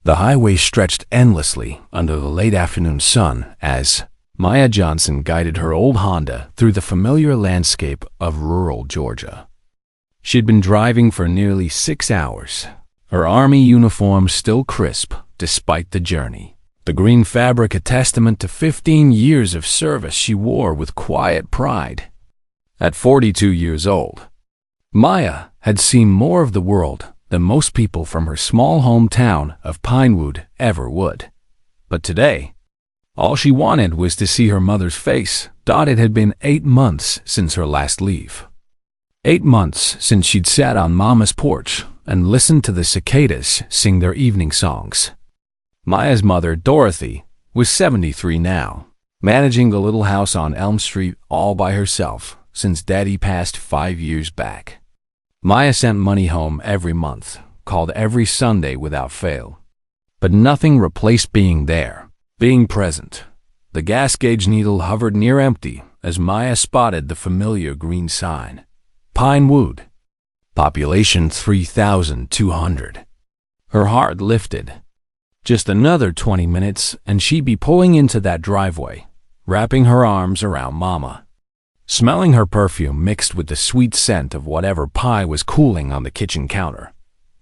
The highway stretched endlessly under the late afternoon sun as Maya Johnson guided her old Honda through the familiar landscape of rural Georgia. She'd been driving for nearly 6 hours, her army uniform still crisp despite the journey. The green fabric a testament to 15 years of service she wore with quiet pride. At 42 years old, Maya had seen more of the world than most people from her small hometown of Pinewood ever would. But today, all she wanted was to see her mother's face. It had been 8 months since her last leave. 8 months since she'd sat on Mama's porch and listened to the cicadas sing their evening songs. Maya's mother, Dorothy, was 73 now, managing the little house on Elm Street all by herself since Daddy passed 5 years back. Maya sent money home every month, called every Sunday without fail. But nothing replaced being there, being present. The gas gauge needle hovered near empty as Maya spotted the familiar green sign. Pinewood. Population 3,200. Her heart lifted. Just another 20 minutes and she'd be pulling into that driveway, wrapping her arms around Mama, smelling her perfume mixed with the sweet scent of whatever pie was cooling on the kitchen counter.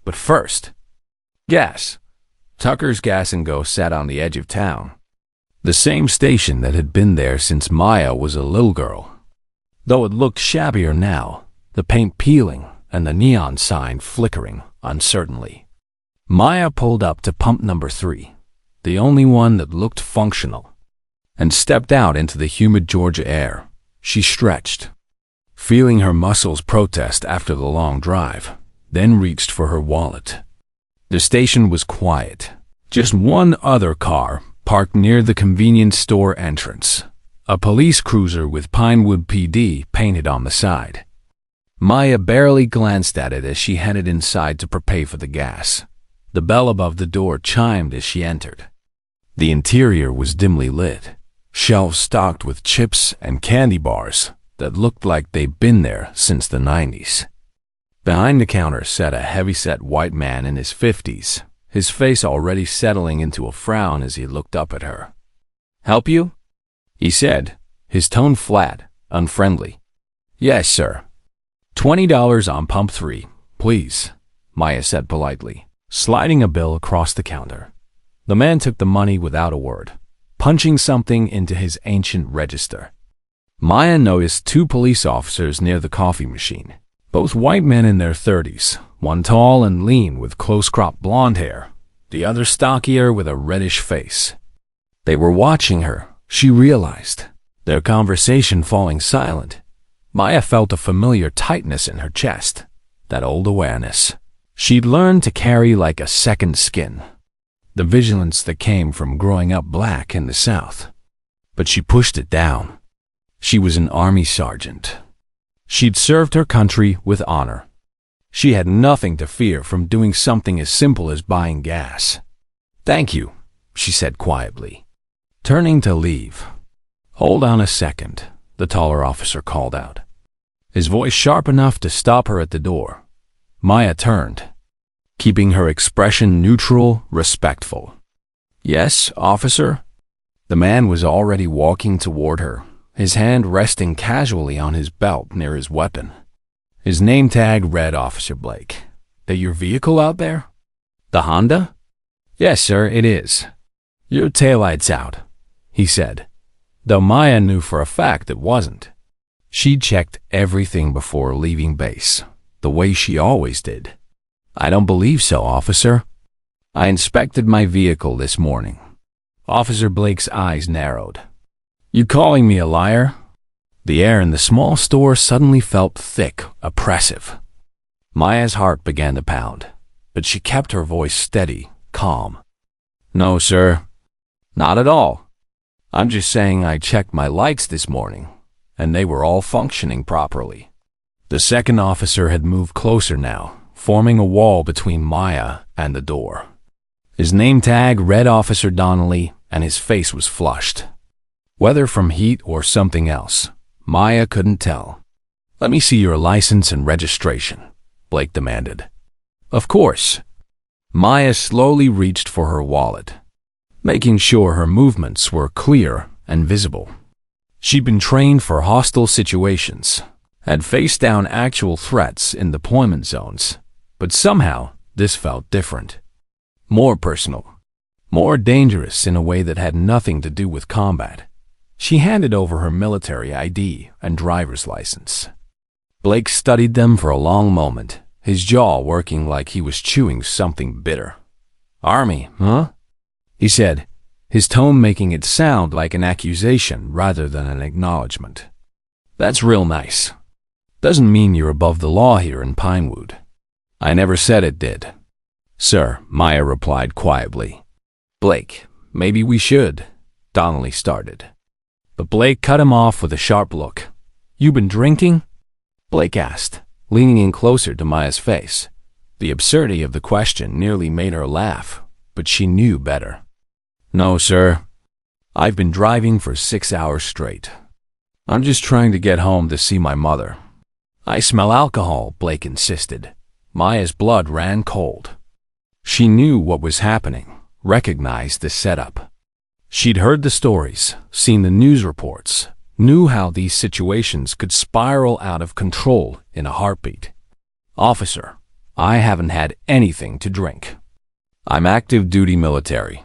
But first, gas. Tucker's Gas and Go sat on the edge of town. The same station that had been there since Maya was a little girl. Though it looked shabbier now, the paint peeling and the neon sign flickering uncertainly. Maya pulled up to pump number 3, the only one that looked functional, and stepped out into the humid Georgia air. She stretched, feeling her muscles protest after the long drive, then reached for her wallet. The station was quiet. Just one other car parked near the convenience store entrance, a police cruiser with Pinewood PD painted on the side. Maya barely glanced at it as she headed inside to prepay for the gas. The bell above the door chimed as she entered. The interior was dimly lit, shelves stocked with chips and candy bars that looked like they'd been there since the 90s. Behind the counter sat a heavy-set white man in his 50s, his face already settling into a frown as he looked up at her. "Help you?" he said, his tone flat, unfriendly. "Yes, sir." $20 on pump 3, please, Maya said politely, sliding a bill across the counter. The man took the money without a word, punching something into his ancient register. Maya noticed 2 police officers near the coffee machine, both white men in their 30s, one tall and lean with close-cropped blonde hair, the other stockier with a reddish face. They were watching her, she realized, their conversation falling silent. Maya felt a familiar tightness in her chest, that old awareness she'd learned to carry like a second skin, the vigilance that came from growing up black in the South. But she pushed it down. She was an army sergeant. She'd served her country with honor. She had nothing to fear from doing something as simple as buying gas. "Thank you," she said quietly, turning to leave. "Hold on a second," the taller officer called out, his voice sharp enough to stop her at the door. Maya turned, keeping her expression neutral, respectful. "Yes, officer?" The man was already walking toward her, his hand resting casually on his belt near his weapon. His name tag read Officer Blake. "That your vehicle out there? The Honda?" "Yes, sir, it is." "Your taillight's out," he said, though Maya knew for a fact it wasn't. She checked everything before leaving base, the way she always did. "I don't believe so, officer. I inspected my vehicle this morning." Officer Blake's eyes narrowed. "You calling me a liar?" The air in the small store suddenly felt thick, oppressive. Maya's heart began to pound, but she kept her voice steady, calm. "No, sir. Not at all. I'm just saying I checked my lights this morning, and they were all functioning properly." The second officer had moved closer now, forming a wall between Maya and the door. His name tag read Officer Donnelly, and his face was flushed. Whether from heat or something else, Maya couldn't tell. "Let me see your license and registration," Blake demanded. "Of course." Maya slowly reached for her wallet, making sure her movements were clear and visible. She'd been trained for hostile situations, had faced down actual threats in deployment zones, but somehow this felt different. More personal, more dangerous in a way that had nothing to do with combat. She handed over her military ID and driver's license. Blake studied them for a long moment, his jaw working like he was chewing something bitter. "Army, huh?" he said, his tone making it sound like an accusation rather than an acknowledgement. "That's real nice. Doesn't mean you're above the law here in Pinewood." "I never said it did, sir," Maya replied quietly. "Blake, maybe we should," Donnelly started. But Blake cut him off with a sharp look. "You been drinking?" Blake asked, leaning in closer to Maya's face. The absurdity of the question nearly made her laugh, but she knew better. "No, sir. I've been driving for 6 hours straight. I'm just trying to get home to see my mother." "I smell alcohol," Blake insisted. Maya's blood ran cold. She knew what was happening, recognized the setup. She'd heard the stories, seen the news reports, knew how these situations could spiral out of control in a heartbeat. "Officer, I haven't had anything to drink. I'm active duty military.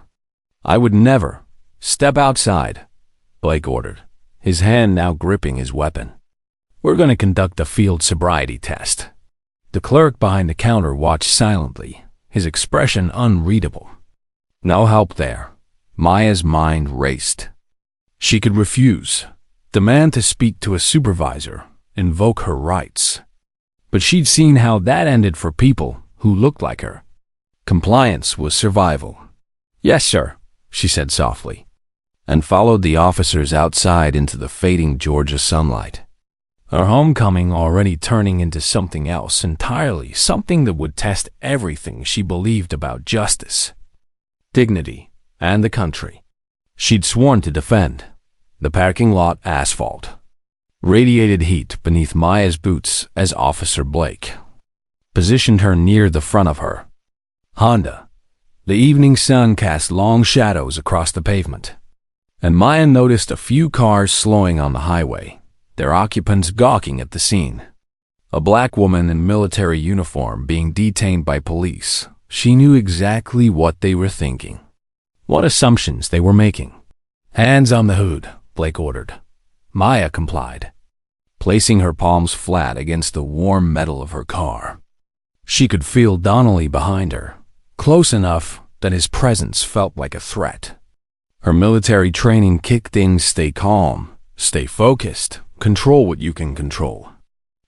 I would never." "Step outside," Blake ordered, his hand now gripping his weapon. "We're going to conduct a field sobriety test." The clerk behind the counter watched silently, his expression unreadable. No help there. Maya's mind raced. She could refuse, demand to speak to a supervisor, invoke her rights. But she'd seen how that ended for people who looked like her. Compliance was survival. "Yes, sir," she said softly, and followed the officers outside into the fading Georgia sunlight. Her homecoming already turning into something else entirely, something that would test everything she believed about justice, dignity, and the country she'd sworn to defend. The parking lot asphalt radiated heat beneath Maya's boots as Officer Blake positioned her near the front of her Honda. The evening sun cast long shadows across the pavement, and Maya noticed a few cars slowing on the highway, their occupants gawking at the scene. A black woman in military uniform being detained by police. She knew exactly what they were thinking, what assumptions they were making. "Hands on the hood," Blake ordered. Maya complied, placing her palms flat against the warm metal of her car. She could feel Donnelly behind her, close enough that his presence felt like a threat. Her military training kicked in stay calm, stay focused, control what you can control.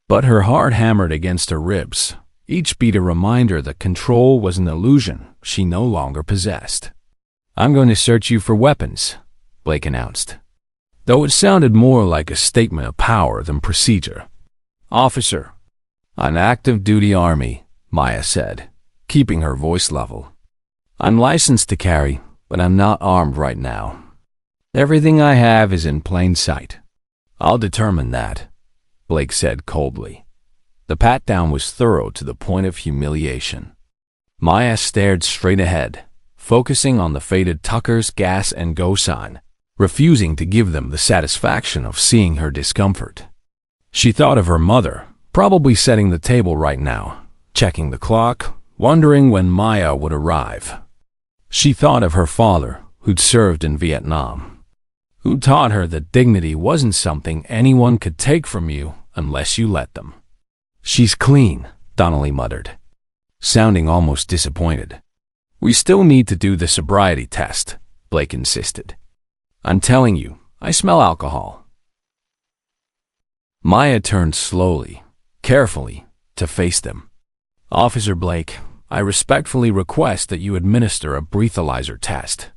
But her heart hammered against her ribs, each beat a reminder that control was an illusion she no longer possessed. "I'm going to search you for weapons," Blake announced, though it sounded more like a statement of power than procedure. "Officer, I'm active duty Army," Maya said, keeping her voice level. "I'm licensed to carry, but I'm not armed right now. Everything I have is in plain sight." "I'll determine that," Blake said coldly. The pat-down was thorough to the point of humiliation. Maya stared straight ahead, focusing on the faded Tucker's gas and go sign, refusing to give them the satisfaction of seeing her discomfort. She thought of her mother, probably setting the table right now, checking the clock, wondering when Maya would arrive. She thought of her father, who'd served in Vietnam, who taught her that dignity wasn't something anyone could take from you unless you let them. "She's clean," Donnelly muttered, sounding almost disappointed. "We still need to do the sobriety test," Blake insisted. "I'm telling you, I smell alcohol." Maya turned slowly, carefully, to face them. "Officer Blake, I respectfully request that you administer a breathalyzer test.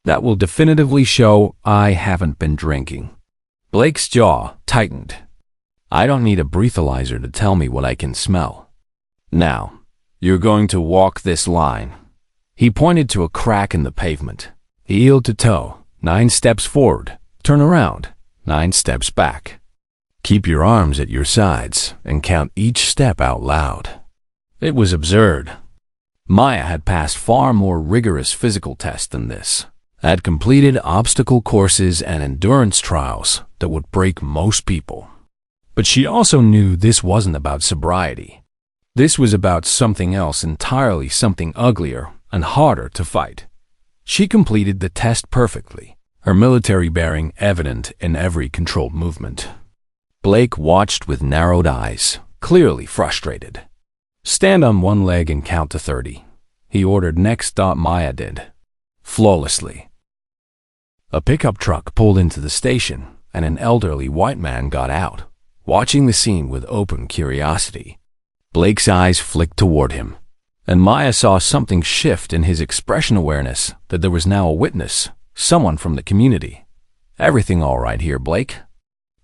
That will definitively show I haven't been drinking." Blake's jaw tightened. "I don't need a breathalyzer to tell me what I can smell. Now, you're going to walk this line." He pointed to a crack in the pavement. "Heel to toe, 9 steps forward, turn around, 9 steps back. Keep your arms at your sides and count each step out loud." It was absurd. Maya had passed far more rigorous physical tests than this, had completed obstacle courses and endurance trials that would break most people. But she also knew this wasn't about sobriety. This was about something else entirely, something uglier and harder to fight. She completed the test perfectly, her military bearing evident in every controlled movement. Blake watched with narrowed eyes, clearly frustrated. "Stand on one leg and count to 30, he ordered next. Maya did, flawlessly. A pickup truck pulled into the station, and an elderly white man got out, watching the scene with open curiosity. Blake's eyes flicked toward him, and Maya saw something shift in his expression, awareness that there was now a witness, someone from the community. "Everything all right here, Blake?"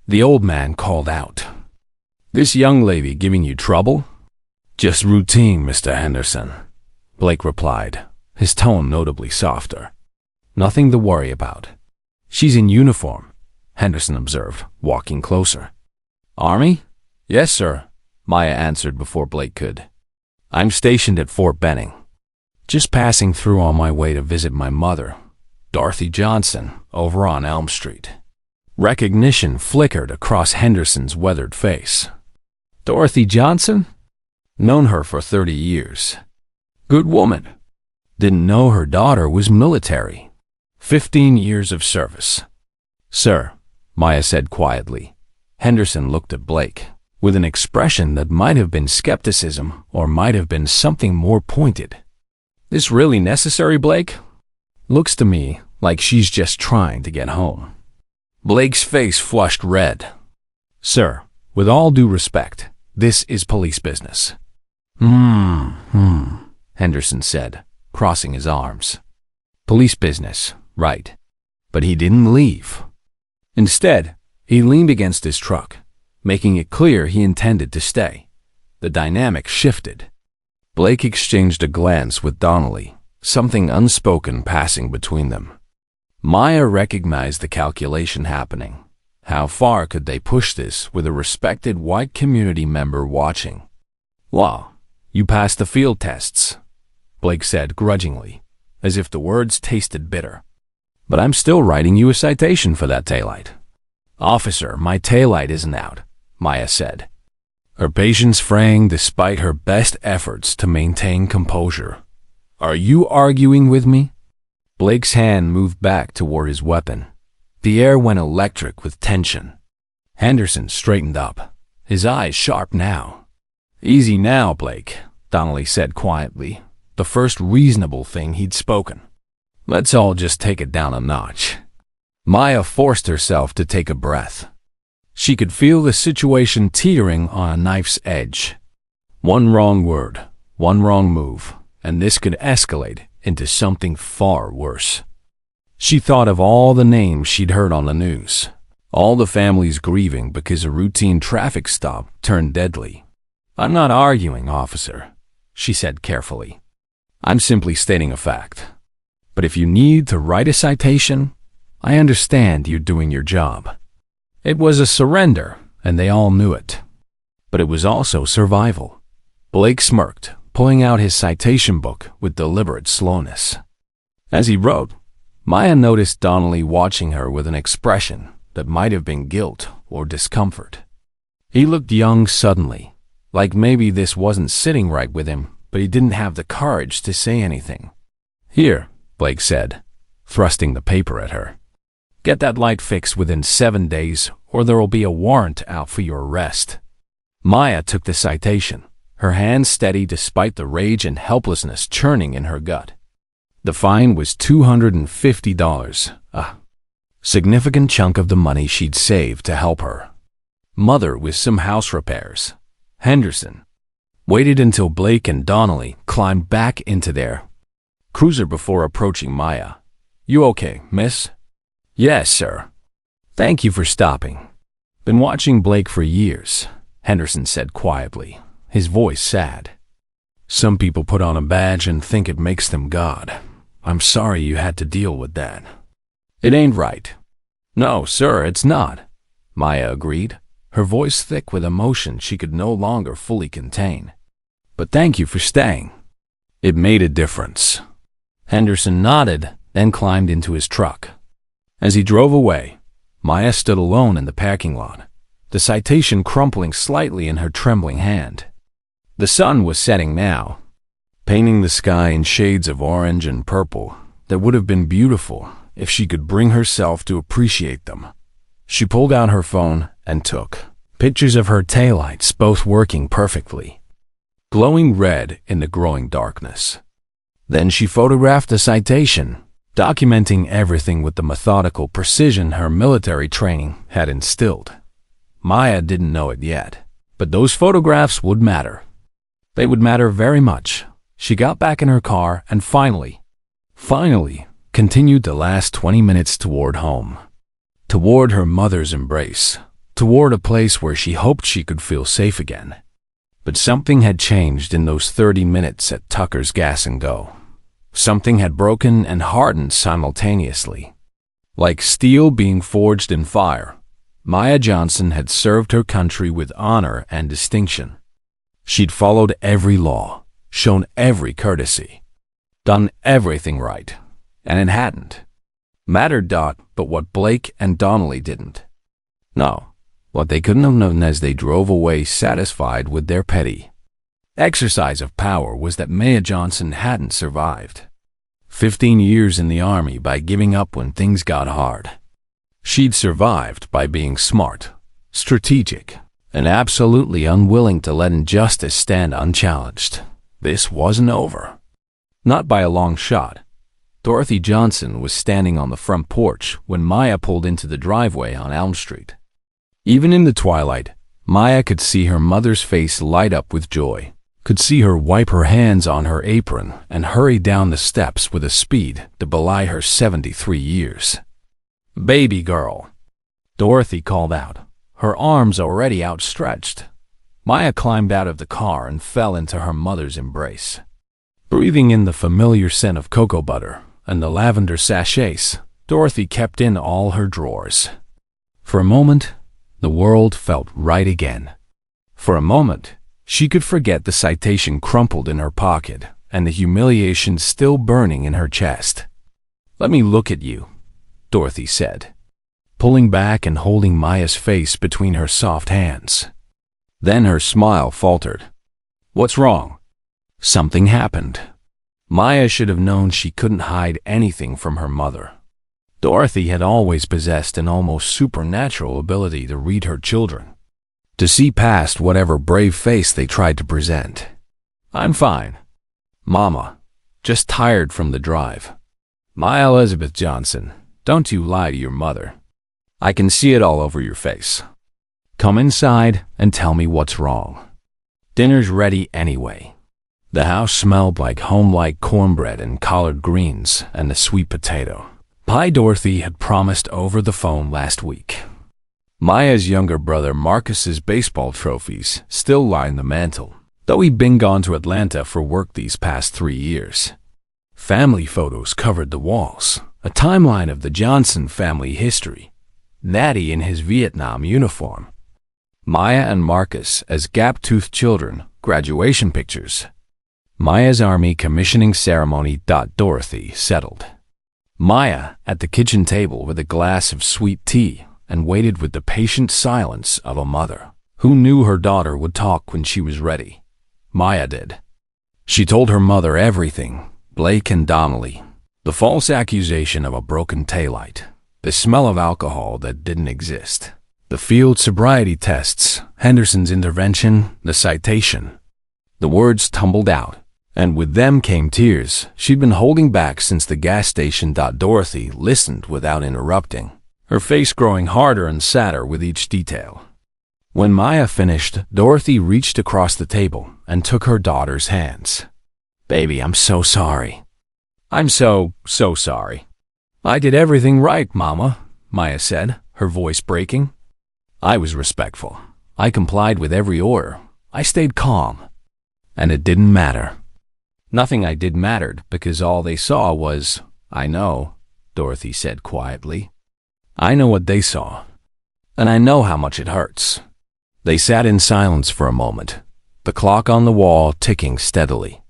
The old man called out. "This young lady giving you trouble?" "Just routine, Mr. Henderson," Blake replied, his tone notably softer. "Nothing to worry about." "She's in uniform," Henderson observed, walking closer. "Army?" "Yes, sir," Maya answered before Blake could. "I'm stationed at Fort Benning. Just passing through on my way to visit my mother, Dorothy Johnson, over on Elm Street." Recognition flickered across Henderson's weathered face. "Dorothy Johnson? Known her for 30 years. Good woman. Didn't know her daughter was military. 15 years of service." "Sir," Maya said quietly. Henderson looked at Blake with an expression that might have been skepticism or might have been something more pointed. "This really necessary, Blake? Looks to me like she's just trying to get home." Blake's face flushed red. "Sir, with all due respect, this is police business." Henderson said, crossing his arms. "Police business, right." But he didn't leave. Instead, he leaned against his truck, making it clear he intended to stay. The dynamic shifted. Blake exchanged a glance with Donnelly, something unspoken passing between them. Maya recognized the calculation happening. How far could they push this with a respected white community member watching? "Well, you passed the field tests," Blake said grudgingly, as if the words tasted bitter. "But I'm still writing you a citation for that taillight." "Officer, my taillight isn't out," Maya said, her patience fraying despite her best efforts to maintain composure. "Are you arguing with me?" Blake's hand moved back toward his weapon. The air went electric with tension. Henderson straightened up, his eyes sharp now. "Easy now, Blake," Donnelly said quietly, the first reasonable thing he'd spoken. "Let's all just take it down a notch." Maya forced herself to take a breath. She could feel the situation teetering on a knife's edge. One wrong word, one wrong move, and this could escalate into something far worse. She thought of all the names she'd heard on the news, all the families grieving because a routine traffic stop turned deadly. "I'm not arguing, officer," she said carefully. "I'm simply stating a fact. But if you need to write a citation, I understand you're doing your job." It was a surrender, and they all knew it. But it was also survival. Blake smirked, pulling out his citation book with deliberate slowness. As he wrote, Maya noticed Donnelly watching her with an expression that might have been guilt or discomfort. He looked young suddenly, like maybe this wasn't sitting right with him, but he didn't have the courage to say anything. "Here," Blake said, thrusting the paper at her. "Get that light fixed within 7 days, or there will be a warrant out for your arrest." Maya took the citation, her hand steady despite the rage and helplessness churning in her gut. The fine was $250, a significant chunk of the money she'd saved to help her mother with some house repairs. Henderson waited until Blake and Donnelly climbed back into their cruiser before approaching Maya. "You okay, miss?" "Yes, sir. Thank you for stopping." "Been watching Blake for years," Henderson said quietly, his voice sad. "Some people put on a badge and think it makes them God. I'm sorry you had to deal with that." "It ain't right." "No, sir, it's not," Maya agreed, her voice thick with emotion she could no longer fully contain. "But thank you for staying." It made a difference. Henderson nodded, then climbed into his truck. As he drove away, Maya stood alone in the parking lot, the citation crumpling slightly in her trembling hand. The sun was setting now, painting the sky in shades of orange and purple that would have been beautiful if she could bring herself to appreciate them. She pulled out her phone and took pictures of her taillights, both working perfectly, glowing red in the growing darkness. Then she photographed the citation, documenting everything with the methodical precision her military training had instilled. Maya didn't know it yet, but those photographs would matter. They would matter very much. She got back in her car and finally, continued the last 20 minutes toward home, toward her mother's embrace, toward a place where she hoped she could feel safe again. But something had changed in those 30 minutes at Tucker's Gas and Go. Something had broken and hardened simultaneously. Like steel being forged in fire, Maya Johnson had served her country with honor and distinction. She'd followed every law, shown every courtesy, done everything right, and it hadn't mattered but what Blake and Donnelly didn't. No, what they couldn't have known as they drove away satisfied with their petty exercise of power was that Maya Johnson hadn't survived 15 years in the Army by giving up when things got hard. She'd survived by being smart, strategic, and absolutely unwilling to let injustice stand unchallenged. This wasn't over. Not by a long shot. Dorothy Johnson was standing on the front porch when Maya pulled into the driveway on Elm Street. Even in the twilight, Maya could see her mother's face light up with joy, could see her wipe her hands on her apron and hurry down the steps with a speed to belie her 73 years. "Baby girl," Dorothy called out, her arms already outstretched. Maya climbed out of the car and fell into her mother's embrace. Breathing in the familiar scent of cocoa butter and the lavender sachets, Dorothy kept in all her drawers. For a moment, the world felt right again. For a moment, she could forget the citation crumpled in her pocket and the humiliation still burning in her chest. "Let me look at you," Dorothy said, pulling back and holding Maya's face between her soft hands. Then her smile faltered. "What's wrong?" Something happened. Maya should have known she couldn't hide anything from her mother. Dorothy had always possessed an almost supernatural ability to read her children, to see past whatever brave face they tried to present. "I'm fine, Mama. Just tired from the drive." "Maya Elizabeth Johnson, don't you lie to your mother. I can see it all over your face. Come inside and tell me what's wrong." Dinner's ready anyway. The house smelled like home-like cornbread and collard greens and a sweet potato pie Dorothy had promised over the phone last week. Maya's younger brother Marcus's baseball trophies still lined the mantel, though he'd been gone to Atlanta for work these past 3 years. Family photos covered the walls, a timeline of the Johnson family history. Natty in his Vietnam uniform, Maya and Marcus as gap-toothed children, graduation pictures. Maya's Army commissioning ceremony. Dorothy settled. Maya at the kitchen table with a glass of sweet tea and waited with the patient silence of a mother who knew her daughter would talk when she was ready. Maya did. She told her mother everything, Blake and Donnelly, the false accusation of a broken taillight, the smell of alcohol that didn't exist, the field sobriety tests, Henderson's intervention, the citation. The words tumbled out, and with them came tears she'd been holding back since the gas station. Dorothy listened without interrupting, her face growing harder and sadder with each detail. When Maya finished, Dorothy reached across the table and took her daughter's hands. "Baby, I'm so sorry." "I'm so sorry." "I did everything right, Mama," Maya said, her voice breaking. "I was respectful. I complied with every order. I stayed calm. And it didn't matter." "Nothing I did mattered because all they saw was, I know," Dorothy said quietly. "I know what they saw, and I know how much it hurts." They sat in silence for a moment, the clock on the wall ticking steadily.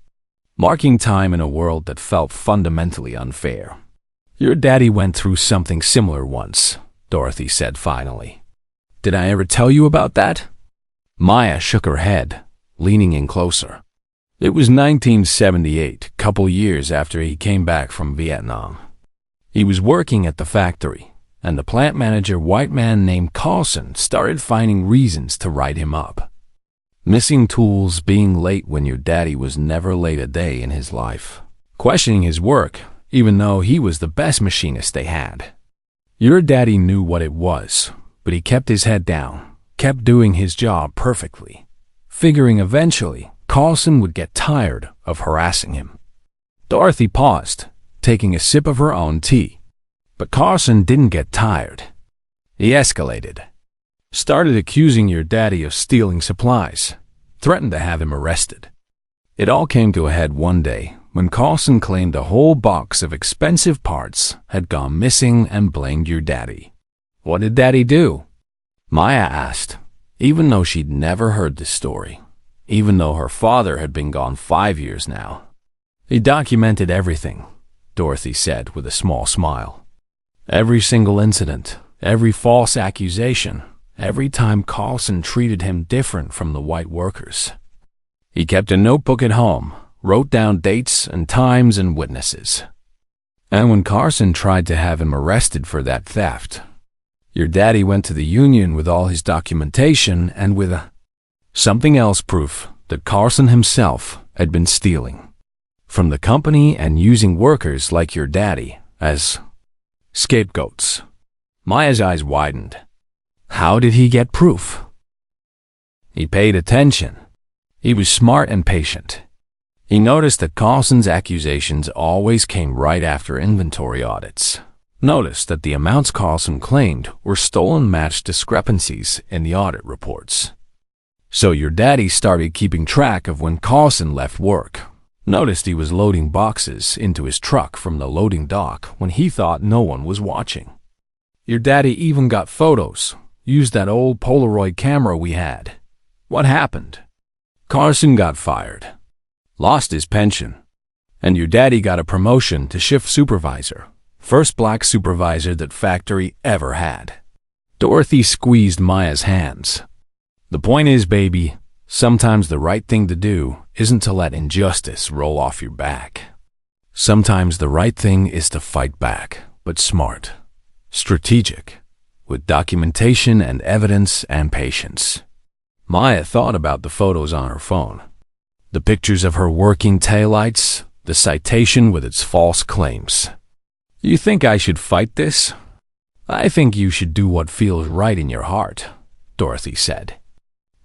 marking time in a world that felt fundamentally unfair. Your daddy went through something similar once, Dorothy said finally. Did I ever tell you about that? Maya shook her head, leaning in closer. It was 1978, couple years after he came back from Vietnam. He was working at the factory, and the plant manager, white man named Carlson, started finding reasons to write him up. Missing tools, being late when your daddy was never late a day in his life. Questioning his work, even though he was the best machinist they had. Your daddy knew what it was, but he kept his head down, kept doing his job perfectly, figuring eventually Carlson would get tired of harassing him. Dorothy paused, taking a sip of her own tea. But Carlson didn't get tired. He escalated. Started accusing your daddy of stealing supplies, threatened to have him arrested. It all came to a head one day when Carlson claimed a whole box of expensive parts had gone missing and blamed your daddy. What did Daddy do? Maya asked, even though she'd never heard this story, even though her father had been gone 5 years now. He documented everything, Dorothy said with a small smile. Every single incident, every false accusation, every time Carlson treated him different from the white workers. He kept a notebook at home, wrote down dates and times and witnesses. And when Carlson tried to have him arrested for that theft, your daddy went to the union with all his documentation and with something else, proof that Carlson himself had been stealing from the company and using workers like your daddy as scapegoats. Maya's eyes widened. How did he get proof? He paid attention. He was smart and patient. He noticed that Carlson's accusations always came right after inventory audits. Noticed that the amounts Carlson claimed were stolen matched discrepancies in the audit reports. So your daddy started keeping track of when Carlson left work. Noticed he was loading boxes into his truck from the loading dock when he thought no one was watching. Your daddy even got photos, used that old Polaroid camera we had. What happened? Carlson got fired, lost his pension, and your daddy got a promotion to shift supervisor, first black supervisor that factory ever had. Dorothy squeezed Maya's hands. The point is, baby, sometimes the right thing to do isn't to let injustice roll off your back. Sometimes the right thing is to fight back, but smart, strategic, with documentation and evidence and patience. Maya thought about the photos on her phone. The pictures of her working taillights, the citation with its false claims. You think I should fight this? I think you should do what feels right in your heart, Dorothy said.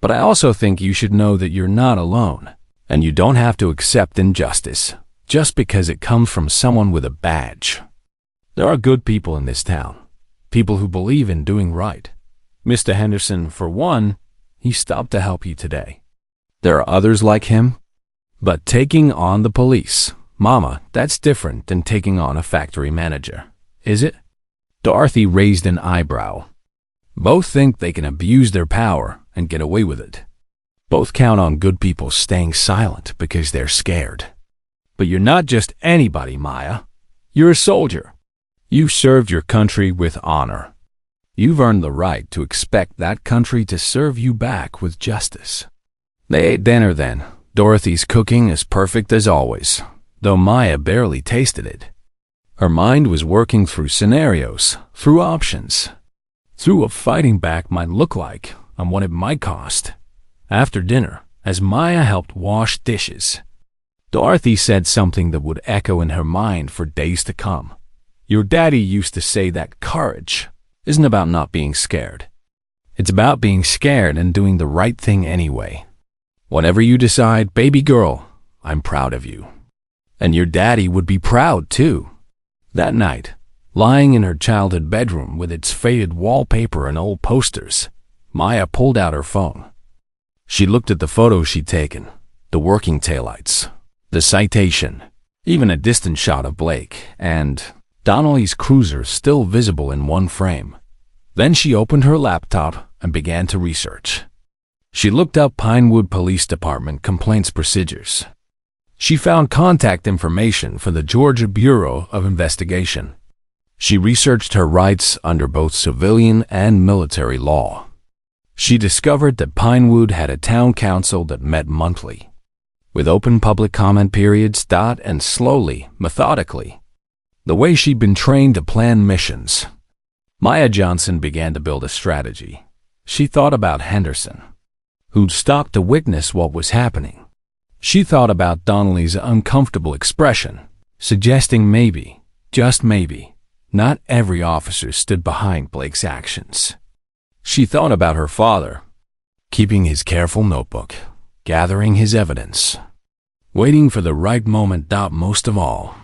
But I also think you should know that you're not alone, and you don't have to accept injustice just because it comes from someone with a badge. There are good people in this town, people who believe in doing right. Mr. Henderson, for one, he stopped to help you today. There are others like him, but taking on the police, Mama, that's different than taking on a factory manager, is it? Dorothy raised an eyebrow. Both think they can abuse their power and get away with it. Both count on good people staying silent because they're scared. But you're not just anybody, Maya. You're a soldier. You served your country with honor. You've earned the right to expect that country to serve you back with justice. They ate dinner then. Dorothy's cooking as perfect as always, though Maya barely tasted it. Her mind was working through scenarios, through options, through what fighting back might look like and what it might cost. After dinner, as Maya helped wash dishes, Dorothy said something that would echo in her mind for days to come. Your daddy used to say that courage isn't about not being scared. It's about being scared and doing the right thing anyway. Whatever you decide, baby girl, I'm proud of you. And your daddy would be proud too. That night, lying in her childhood bedroom with its faded wallpaper and old posters, Maya pulled out her phone. She looked at the photos she'd taken, the working taillights, the citation, even a distant shot of Blake, and Donnelly's cruiser still visible in one frame. Then she opened her laptop and began to research. She looked up Pinewood Police Department complaints procedures. She found contact information for the Georgia Bureau of Investigation. She researched her rights under both civilian and military law. She discovered that Pinewood had a town council that met monthly, with open public comment periods, and slowly, methodically, the way she'd been trained to plan missions. Maya Johnson began to build a strategy. She thought about Henderson, who'd stopped to witness what was happening. She thought about Donnelly's uncomfortable expression, suggesting maybe, just maybe, not every officer stood behind Blake's actions. She thought about her father, keeping his careful notebook, gathering his evidence, waiting for the right moment. Most of all,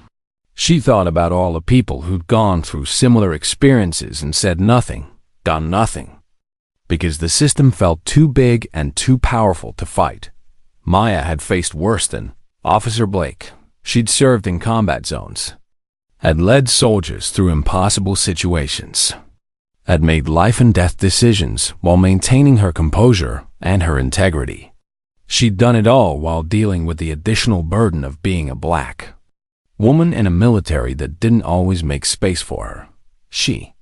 she thought about all the people who'd gone through similar experiences and said nothing, done nothing, because the system felt too big and too powerful to fight. Maya had faced worse than Officer Blake. She'd served in combat zones, had led soldiers through impossible situations, had made life-and-death decisions while maintaining her composure and her integrity. She'd done it all while dealing with the additional burden of being a black woman in a military that didn't always make space for her. She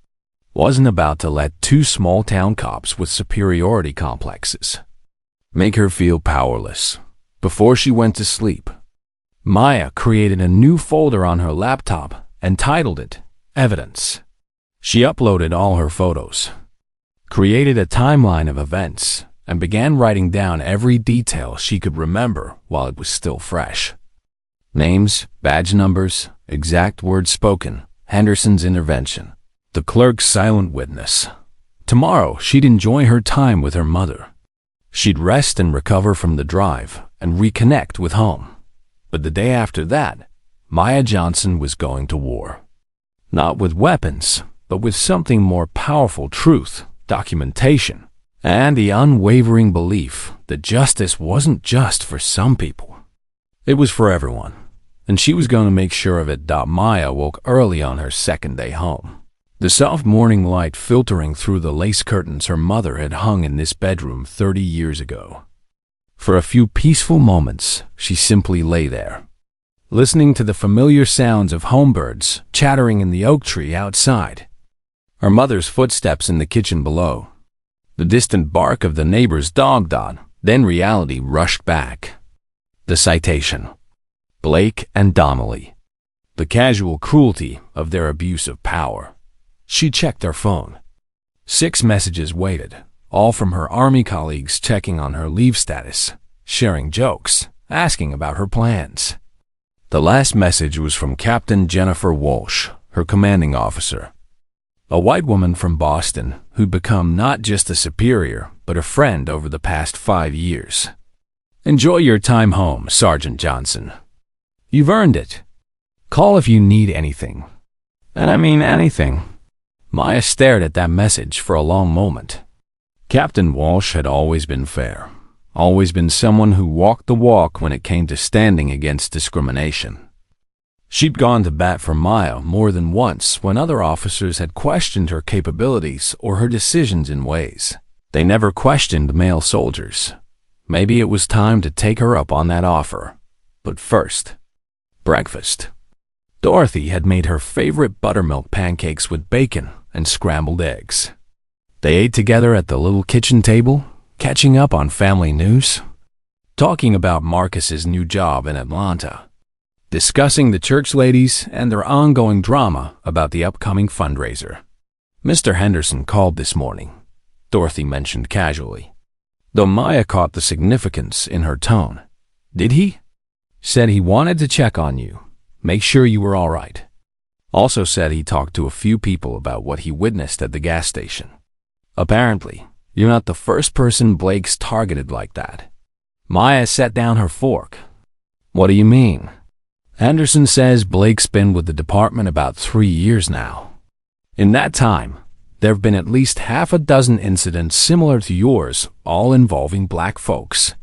wasn't about to let two small-town cops with superiority complexes make her feel powerless. Before she went to sleep, Maya created a new folder on her laptop and titled it Evidence. She uploaded all her photos, created a timeline of events, and began writing down every detail she could remember while it was still fresh. Names, badge numbers, exact words spoken, Henderson's intervention, the clerk's silent witness. Tomorrow, she'd enjoy her time with her mother. She'd rest and recover from the drive and reconnect with home. But the day after that, Maya Johnson was going to war. Not with weapons, but with something more powerful: truth, documentation, and the unwavering belief that justice wasn't just for some people. It was for everyone, and she was going to make sure of it. Maya woke early on her second day home. The soft morning light filtering through the lace curtains her mother had hung in this bedroom 30 years ago. For a few peaceful moments, she simply lay there, listening to the familiar sounds of homebirds chattering in the oak tree outside, her mother's footsteps in the kitchen below, the distant bark of the neighbor's dog. Then reality rushed back. The citation, Blake and Donnelly, the casual cruelty of their abuse of power. She checked her phone. 6 messages waited, all from her army colleagues checking on her leave status, sharing jokes, asking about her plans. The last message was from Captain Jennifer Walsh, her commanding officer, a white woman from Boston who'd become not just a superior, but a friend over the past 5 years. Enjoy your time home, Sergeant Johnson. You've earned it. Call if you need anything. And I mean anything. Maya stared at that message for a long moment. Captain Walsh had always been fair, always been someone who walked the walk when it came to standing against discrimination. She'd gone to bat for Maya more than once when other officers had questioned her capabilities or her decisions in ways they never questioned male soldiers. Maybe it was time to take her up on that offer. But first, breakfast. Dorothy had made her favorite buttermilk pancakes with bacon and scrambled eggs. They ate together at the little kitchen table, catching up on family news, talking about Marcus's new job in Atlanta, discussing the church ladies and their ongoing drama about the upcoming fundraiser. Mr. Henderson called this morning, Dorothy mentioned casually, though Maya caught the significance in her tone. Did he? Said he wanted to check on you, make sure you were all right. Also said he talked to a few people about what he witnessed at the gas station. Apparently, you're not the first person Blake's targeted like that. Maya set down her fork. What do you mean? Henderson says Blake's been with the department about 3 years now. In that time, there have been at least half a dozen incidents similar to yours, all involving black folks.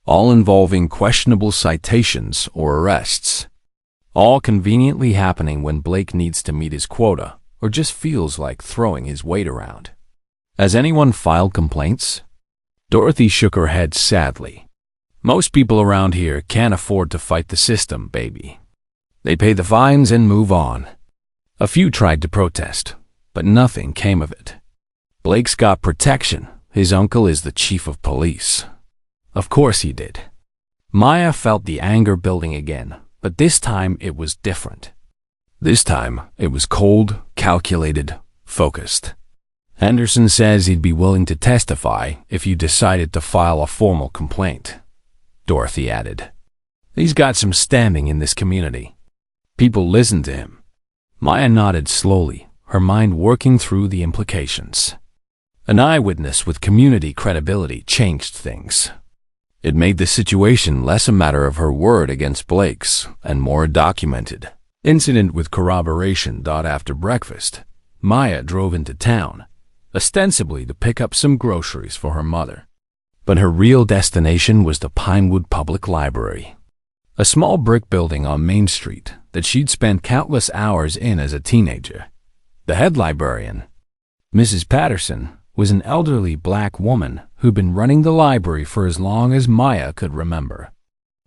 All involving questionable citations or arrests. All conveniently happening when Blake needs to meet his quota or just feels like throwing his weight around. Has anyone filed complaints? Dorothy shook her head sadly. Most people around here can't afford to fight the system, baby. They pay the fines and move on. A few tried to protest, but nothing came of it. Blake's got protection. His uncle is the chief of police. Of course he did. Maya felt the anger building again, but this time it was different. This time it was cold, calculated, focused. Henderson says he'd be willing to testify if you decided to file a formal complaint, Dorothy added. He's got some standing in this community. People listen to him. Maya nodded slowly, her mind working through the implications. An eyewitness with community credibility changed things. It made the situation less a matter of her word against Blake's and more a documented incident with corroboration. After breakfast, Maya drove into town, ostensibly to pick up some groceries for her mother. But her real destination was the Pinewood Public Library, a small brick building on Main Street that she'd spent countless hours in as a teenager. The head librarian, Mrs. Patterson, was an elderly black woman who'd been running the library for as long as Maya could remember.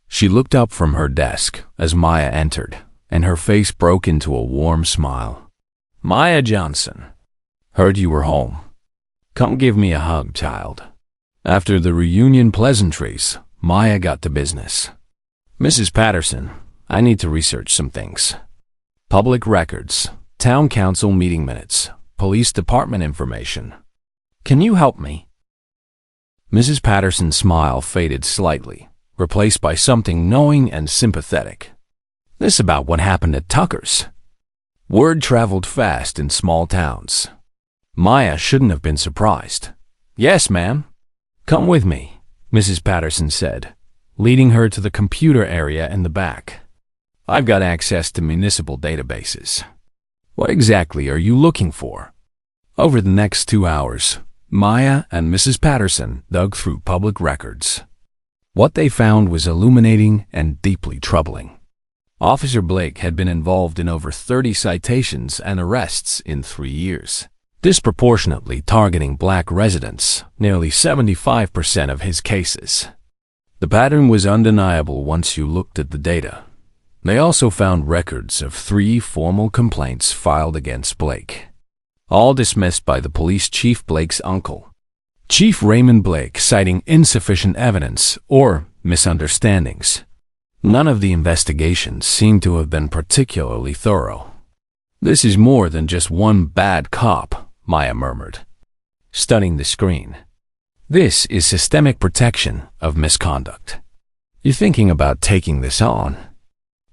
She looked up from her desk as Maya entered, and her face broke into a warm smile. "Maya Johnson. Heard you were home. Come give me a hug, child." After the reunion pleasantries, Maya got to business. "Mrs. Patterson, I need to research some things. Public records, town council meeting minutes, police department information. Can you help me?" Mrs. Patterson's smile faded slightly, replaced by something knowing and sympathetic. "This about what happened at Tucker's." Word traveled fast in small towns. Maya shouldn't have been surprised. "Yes, ma'am. Come with me," Mrs. Patterson said, leading her to the computer area in the back. "I've got access to municipal databases." "What exactly are you looking for?" Over the next 2 hours, Maya and Mrs. Patterson dug through public records. What they found was illuminating and deeply troubling. Officer Blake had been involved in over 30 citations and arrests in 3 years, disproportionately targeting black residents, nearly 75% of his cases. The pattern was undeniable once you looked at the data. They also found records of 3 formal complaints filed against Blake, all dismissed by the police chief, Blake's uncle, Chief Raymond Blake, citing insufficient evidence or misunderstandings. None of the investigations seemed to have been particularly thorough. "This is more than just one bad cop," Maya murmured, studying the screen. "This is systemic protection of misconduct. You're thinking about taking this on?"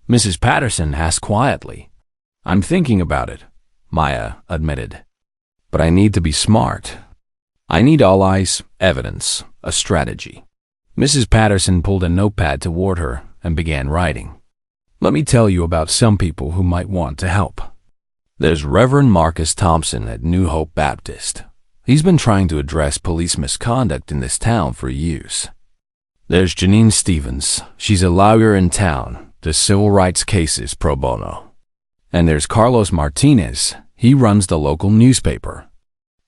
Mrs. Patterson asked quietly. "I'm thinking about it," Maya admitted. "But I need to be smart. I need all eyes, evidence, a strategy." Mrs. Patterson pulled a notepad toward her and began writing. "Let me tell you about some people who might want to help. There's Reverend Marcus Thompson at New Hope Baptist. He's been trying to address police misconduct in this town for years. There's Janine Stevens. She's a lawyer in town, does civil rights cases pro bono. And there's Carlos Martinez. He runs the local newspaper.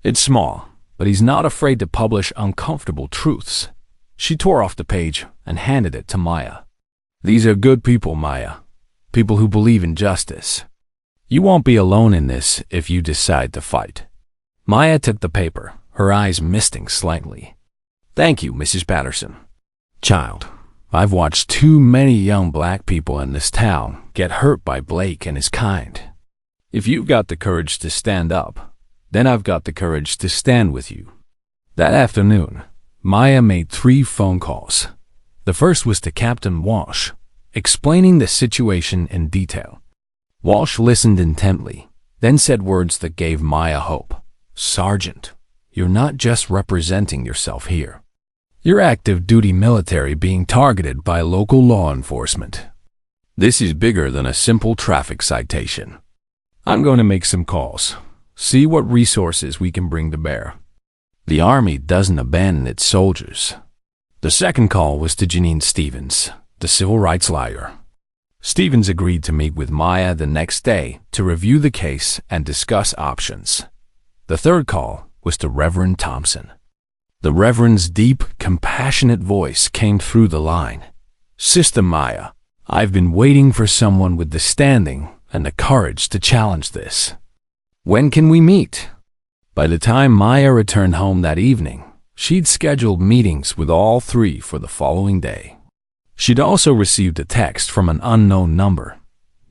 It's small, but he's not afraid to publish uncomfortable truths." She tore off the page and handed it to Maya. "These are good people, Maya. People who believe in justice. You won't be alone in this if you decide to fight." Maya took the paper, her eyes misting slightly. "Thank you, Mrs. Patterson. Child, I've watched too many young black people in this town get hurt by Blake and his kind. If you've got the courage to stand up, then I've got the courage to stand with you." That afternoon, Maya made 3 phone calls. The first was to Captain Walsh, explaining the situation in detail. Walsh listened intently, then said words that gave Maya hope. "Sergeant, you're not just representing yourself here. You're active duty military being targeted by local law enforcement. This is bigger than a simple traffic citation. I'm going to make some calls, see what resources we can bring to bear. The Army doesn't abandon its soldiers." The second call was to Janine Stevens, the civil rights lawyer. Stevens agreed to meet with Maya the next day to review the case and discuss options. The third call was to Reverend Thompson. The Reverend's deep, compassionate voice came through the line. "Sister Maya, I've been waiting for someone with the standing and the courage to challenge this. When can we meet?" By the time Maya returned home that evening, she'd scheduled meetings with all three for the following day. She'd also received a text from an unknown number.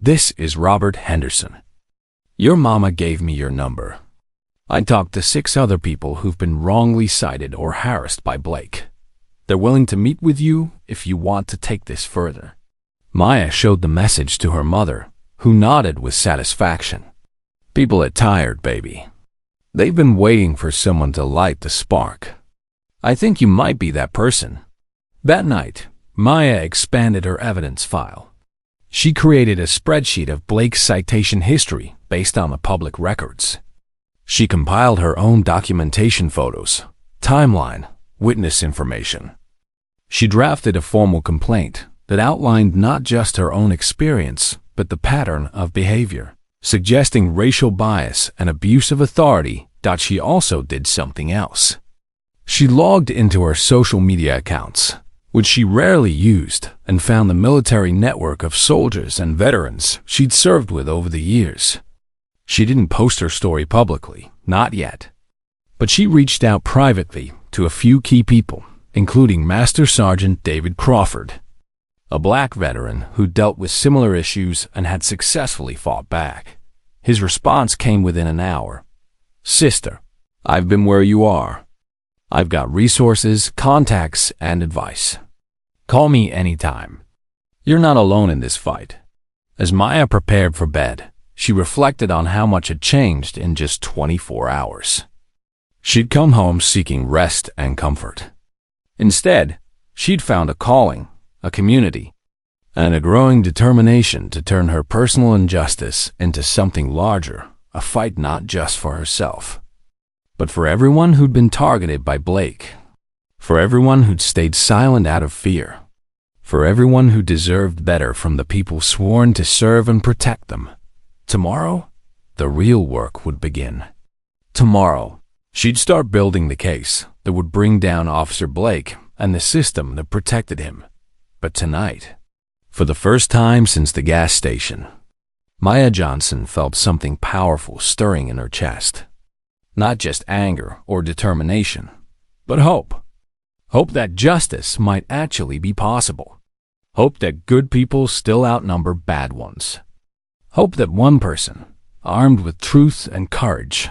"This is Robert Henderson. Your mama gave me your number. I talked to 6 other people who've been wrongly cited or harassed by Blake. They're willing to meet with you if you want to take this further." Maya showed the message to her mother, who nodded with satisfaction. "People are tired, baby. They've been waiting for someone to light the spark. I think you might be that person." That night, Maya expanded her evidence file. She created a spreadsheet of Blake's citation history based on the public records. She compiled her own documentation photos, timeline, witness information. She drafted a formal complaint that outlined not just her own experience, but the pattern of behavior, suggesting racial bias and abuse of authority. She also did something else. She logged into her social media accounts, which she rarely used, and found the military network of soldiers and veterans she'd served with over the years. She didn't post her story publicly, not yet. But she reached out privately to a few key people, including Master Sergeant David Crawford, a black veteran who dealt with similar issues and had successfully fought back. His response came within an hour. "Sister, I've been where you are. I've got resources, contacts, and advice. Call me anytime. You're not alone in this fight." As Maya prepared for bed, she reflected on how much had changed in just 24 hours. She'd come home seeking rest and comfort. Instead, she'd found a calling, a community, and a growing determination to turn her personal injustice into something larger, a fight not just for herself, but for everyone who'd been targeted by Blake, for everyone who'd stayed silent out of fear, for everyone who deserved better from the people sworn to serve and protect them. Tomorrow, the real work would begin. Tomorrow, she'd start building the case that would bring down Officer Blake and the system that protected him. But tonight, for the first time since the gas station, Maya Johnson felt something powerful stirring in her chest. Not just anger or determination, but hope. Hope that justice might actually be possible. Hope that good people still outnumber bad ones. Hope that one person, armed with truth and courage,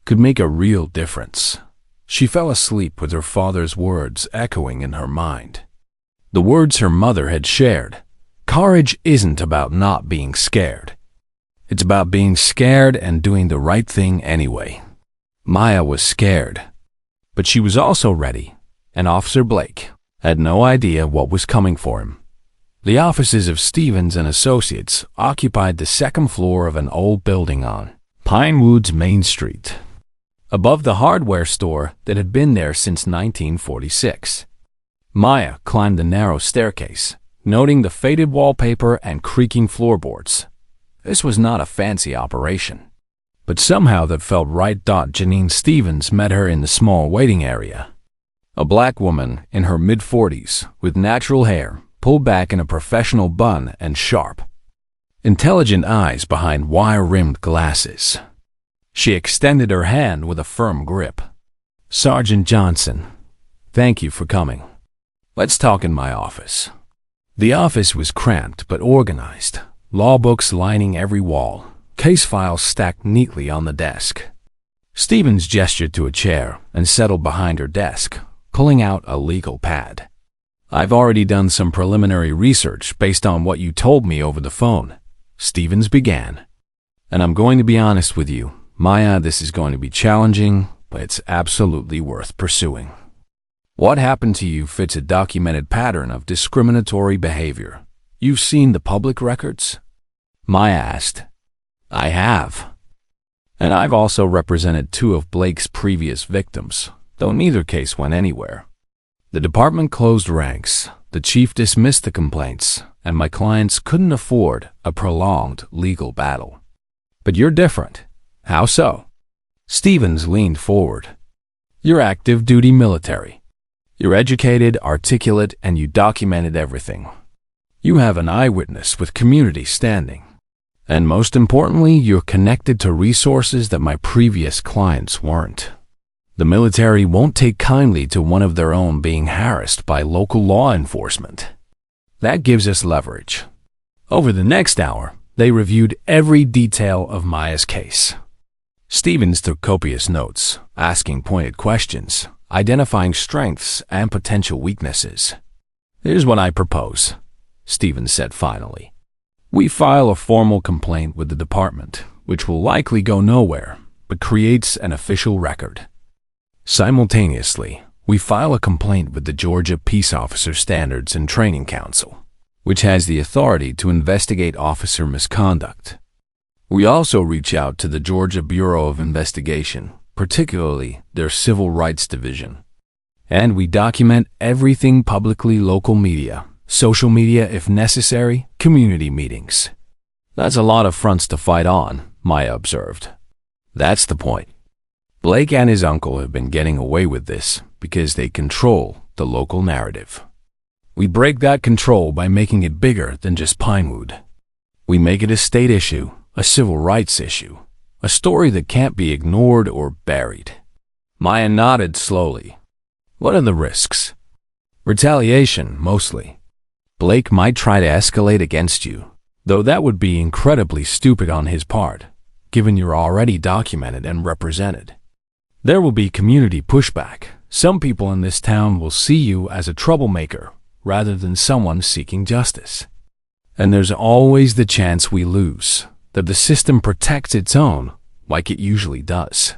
could make a real difference. She fell asleep with her father's words echoing in her mind. The words her mother had shared. Courage isn't about not being scared. It's about being scared and doing the right thing anyway. Maya was scared, but she was also ready, and Officer Blake had no idea what was coming for him. The offices of Stevens and Associates occupied the second floor of an old building on Pinewoods Main Street, above the hardware store that had been there since 1946. Maya climbed the narrow staircase, noting the faded wallpaper and creaking floorboards. This was not a fancy operation, but somehow that felt right. Janine Stevens met her in the small waiting area. A black woman in her mid-40s with natural hair pulled back in a professional bun and sharp, intelligent eyes behind wire-rimmed glasses. She extended her hand with a firm grip. "Sergeant Johnson, thank you for coming. Let's talk in my office." The office was cramped but organized, law books lining every wall, case files stacked neatly on the desk. Stevens gestured to a chair and settled behind her desk, pulling out a legal pad. "I've already done some preliminary research based on what you told me over the phone," Stevens began. "And I'm going to be honest with you, Maya, this is going to be challenging, but it's absolutely worth pursuing. What happened to you fits a documented pattern of discriminatory behavior. You've seen the public records?" Maya asked. "I have. And I've also represented 2 of Blake's previous victims, though neither case went anywhere. The department closed ranks, the chief dismissed the complaints, and my clients couldn't afford a prolonged legal battle. But you're different. How so?" Stevens leaned forward. You're active duty military. You're educated, articulate, and you documented everything. You have an eyewitness with community standing. And most importantly, you're connected to resources that my previous clients weren't. The military won't take kindly to one of their own being harassed by local law enforcement. That gives us leverage. Over the next hour, they reviewed every detail of Maya's case. Stevens took copious notes, asking pointed questions, identifying strengths and potential weaknesses. Here's what I propose, Stevens said finally. We file a formal complaint with the department, which will likely go nowhere, but creates an official record. Simultaneously, we file a complaint with the Georgia Peace Officer Standards and Training Council, which has the authority to investigate officer misconduct. We also reach out to the Georgia Bureau of Investigation, particularly their Civil Rights Division. And we document everything publicly: local media, social media if necessary, community meetings. That's a lot of fronts to fight on, Maya observed. That's the point. Blake and his uncle have been getting away with this because they control the local narrative. We break that control by making it bigger than just Pinewood. We make it a state issue, a civil rights issue, a story that can't be ignored or buried. Maya nodded slowly. What are the risks? Retaliation, mostly. Blake might try to escalate against you, though that would be incredibly stupid on his part, given you're already documented and represented. There will be community pushback. Some people in this town will see you as a troublemaker rather than someone seeking justice. And there's always the chance we lose, that the system protects its own, like it usually does.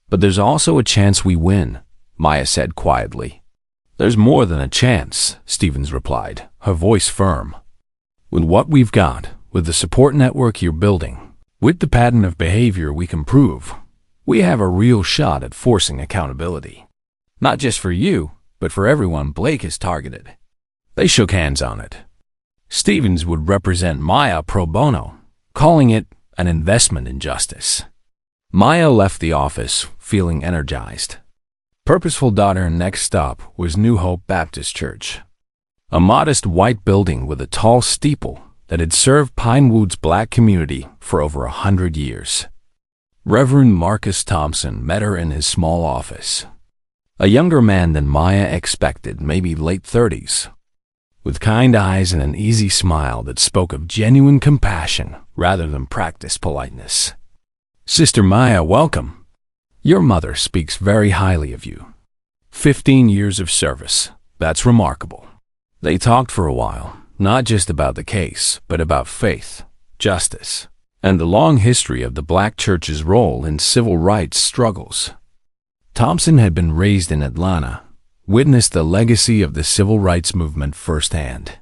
But there's also a chance we win, Maya said quietly. There's more than a chance, Stevens replied, her voice firm. With what we've got, with the support network you're building, with the pattern of behavior we can prove, we have a real shot at forcing accountability. Not just for you, but for everyone Blake has targeted. They shook hands on it. Stevens would represent Maya pro bono, calling it an investment in justice. Maya left the office feeling energized. Purposeful daughter next stop was New Hope Baptist Church, a modest white building with a tall steeple that had served Pinewood's black community for over 100 years. Reverend Marcus Thompson met her in his small office. A younger man than Maya expected, maybe late 30s, with kind eyes and an easy smile that spoke of genuine compassion rather than practiced politeness. Sister Maya, welcome. Your mother speaks very highly of you. 15 years of service. That's remarkable. They talked for a while, not just about the case, but about faith, justice, and the long history of the black church's role in civil rights struggles. Thompson had been raised in Atlanta, witnessed the legacy of the civil rights movement firsthand,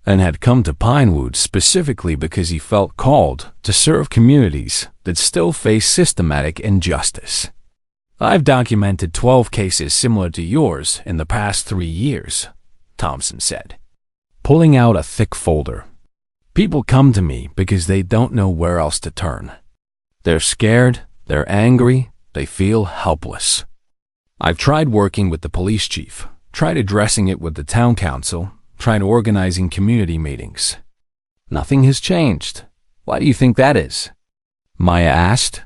and had come to Pinewood specifically because he felt called to serve communities that still face systematic injustice. I've documented 12 cases similar to yours in the past 3 years, Thompson said, pulling out a thick folder. People come to me because they don't know where else to turn. They're scared, they're angry, they feel helpless. I've tried working with the police chief, tried addressing it with the town council, tried organizing community meetings. Nothing has changed. Why do you think that is? Maya asked.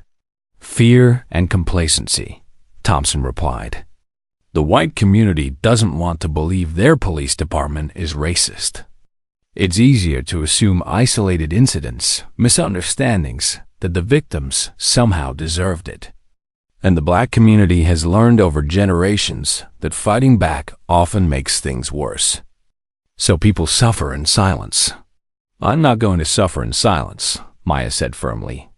Fear and complacency, Thompson replied. The white community doesn't want to believe their police department is racist. It's easier to assume isolated incidents, misunderstandings, that the victims somehow deserved it. And the black community has learned over generations that fighting back often makes things worse. So people suffer in silence. I'm not going to suffer in silence, Maya said firmly.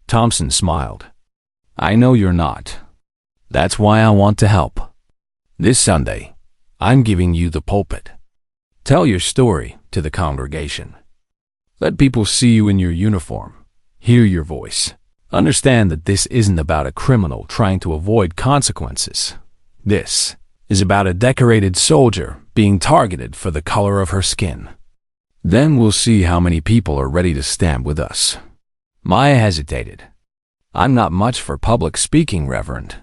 Thompson smiled. I know you're not. That's why I want to help. This Sunday, I'm giving you the pulpit. Tell your story to the congregation. Let people see you in your uniform, hear your voice. Understand that this isn't about a criminal trying to avoid consequences. This is about a decorated soldier being targeted for the color of her skin. Then we'll see how many people are ready to stand with us. Maya hesitated. I'm not much for public speaking, Reverend.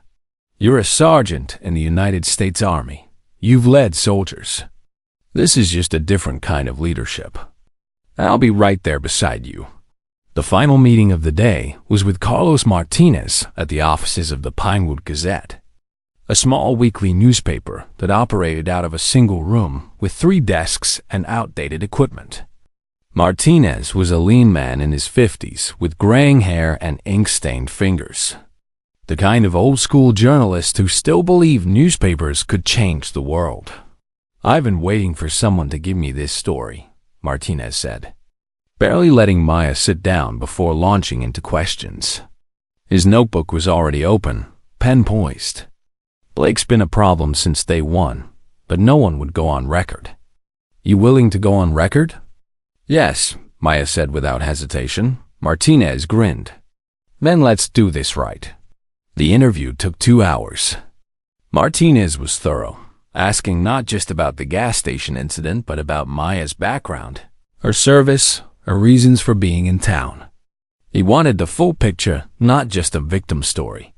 You're a sergeant in the United States Army. You've led soldiers. This is just a different kind of leadership. I'll be right there beside you." The final meeting of the day was with Carlos Martinez at the offices of the Pinewood Gazette, a small weekly newspaper that operated out of a single room with 3 desks and outdated equipment. Martinez was a lean man in his 50s with graying hair and ink-stained fingers. The kind of old-school journalist who still believed newspapers could change the world. "I've been waiting for someone to give me this story," Martinez said, barely letting Maya sit down before launching into questions. His notebook was already open, pen poised. Blake's been a problem since day one, but no one would go on record. "You willing to go on record?" "Yes," Maya said without hesitation. Martinez grinned. "Then let's do this right." The interview took 2 hours. Martinez was thorough, asking not just about the gas station incident but about Maya's background, her service, her reasons for being in town. He wanted the full picture, not just a victim story,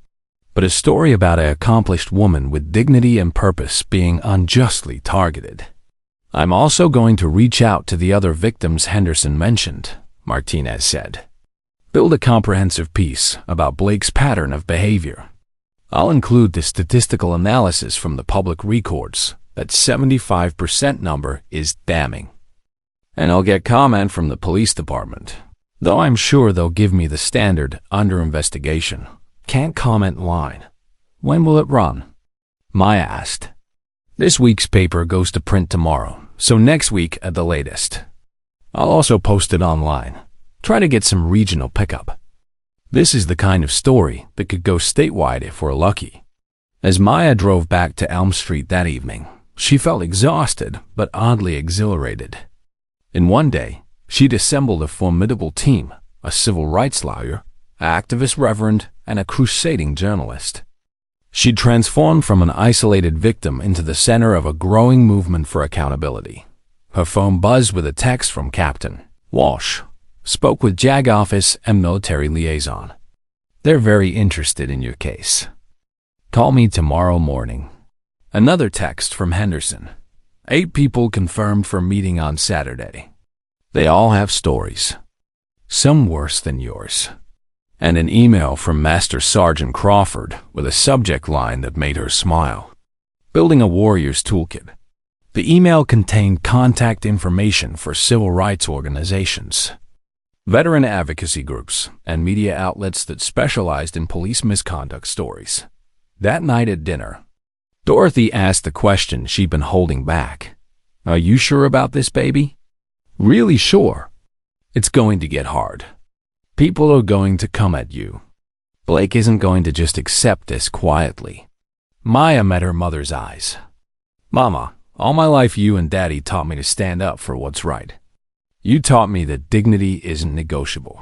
but a story about an accomplished woman with dignity and purpose being unjustly targeted. "I'm also going to reach out to the other victims Henderson mentioned," Martinez said. "Build a comprehensive piece about Blake's pattern of behavior. I'll include the statistical analysis from the public records. That 75% number is damning. And I'll get comment from the police department, though I'm sure they'll give me the standard under investigation. Can't comment line. When will it run?" Maya asked. "This week's paper goes to print tomorrow, so next week at the latest. I'll also post it online. Try to get some regional pickup. This is the kind of story that could go statewide if we're lucky." As Maya drove back to Elm Street that evening, she felt exhausted but oddly exhilarated. In one day, she'd assembled a formidable team, a civil rights lawyer, an activist reverend, and a crusading journalist. She'd transformed from an isolated victim into the center of a growing movement for accountability. Her phone buzzed with a text from Captain Walsh. "Spoke with JAG office and military liaison. They're very interested in your case. Call me tomorrow morning." Another text from Henderson. 8 people confirmed for meeting on Saturday. They all have stories. Some worse than yours. And an email from Master Sergeant Crawford with a subject line that made her smile. "Building a Warrior's Toolkit." The email contained contact information for civil rights organizations, veteran advocacy groups, and media outlets that specialized in police misconduct stories. That night at dinner, Dorothy asked the question she'd been holding back. "Are you sure about this, baby?" "Really sure. It's going to get hard. People are going to come at you. Blake isn't going to just accept this quietly." Maya met her mother's eyes. "Mama, all my life you and Daddy taught me to stand up for what's right. You taught me that dignity isn't negotiable.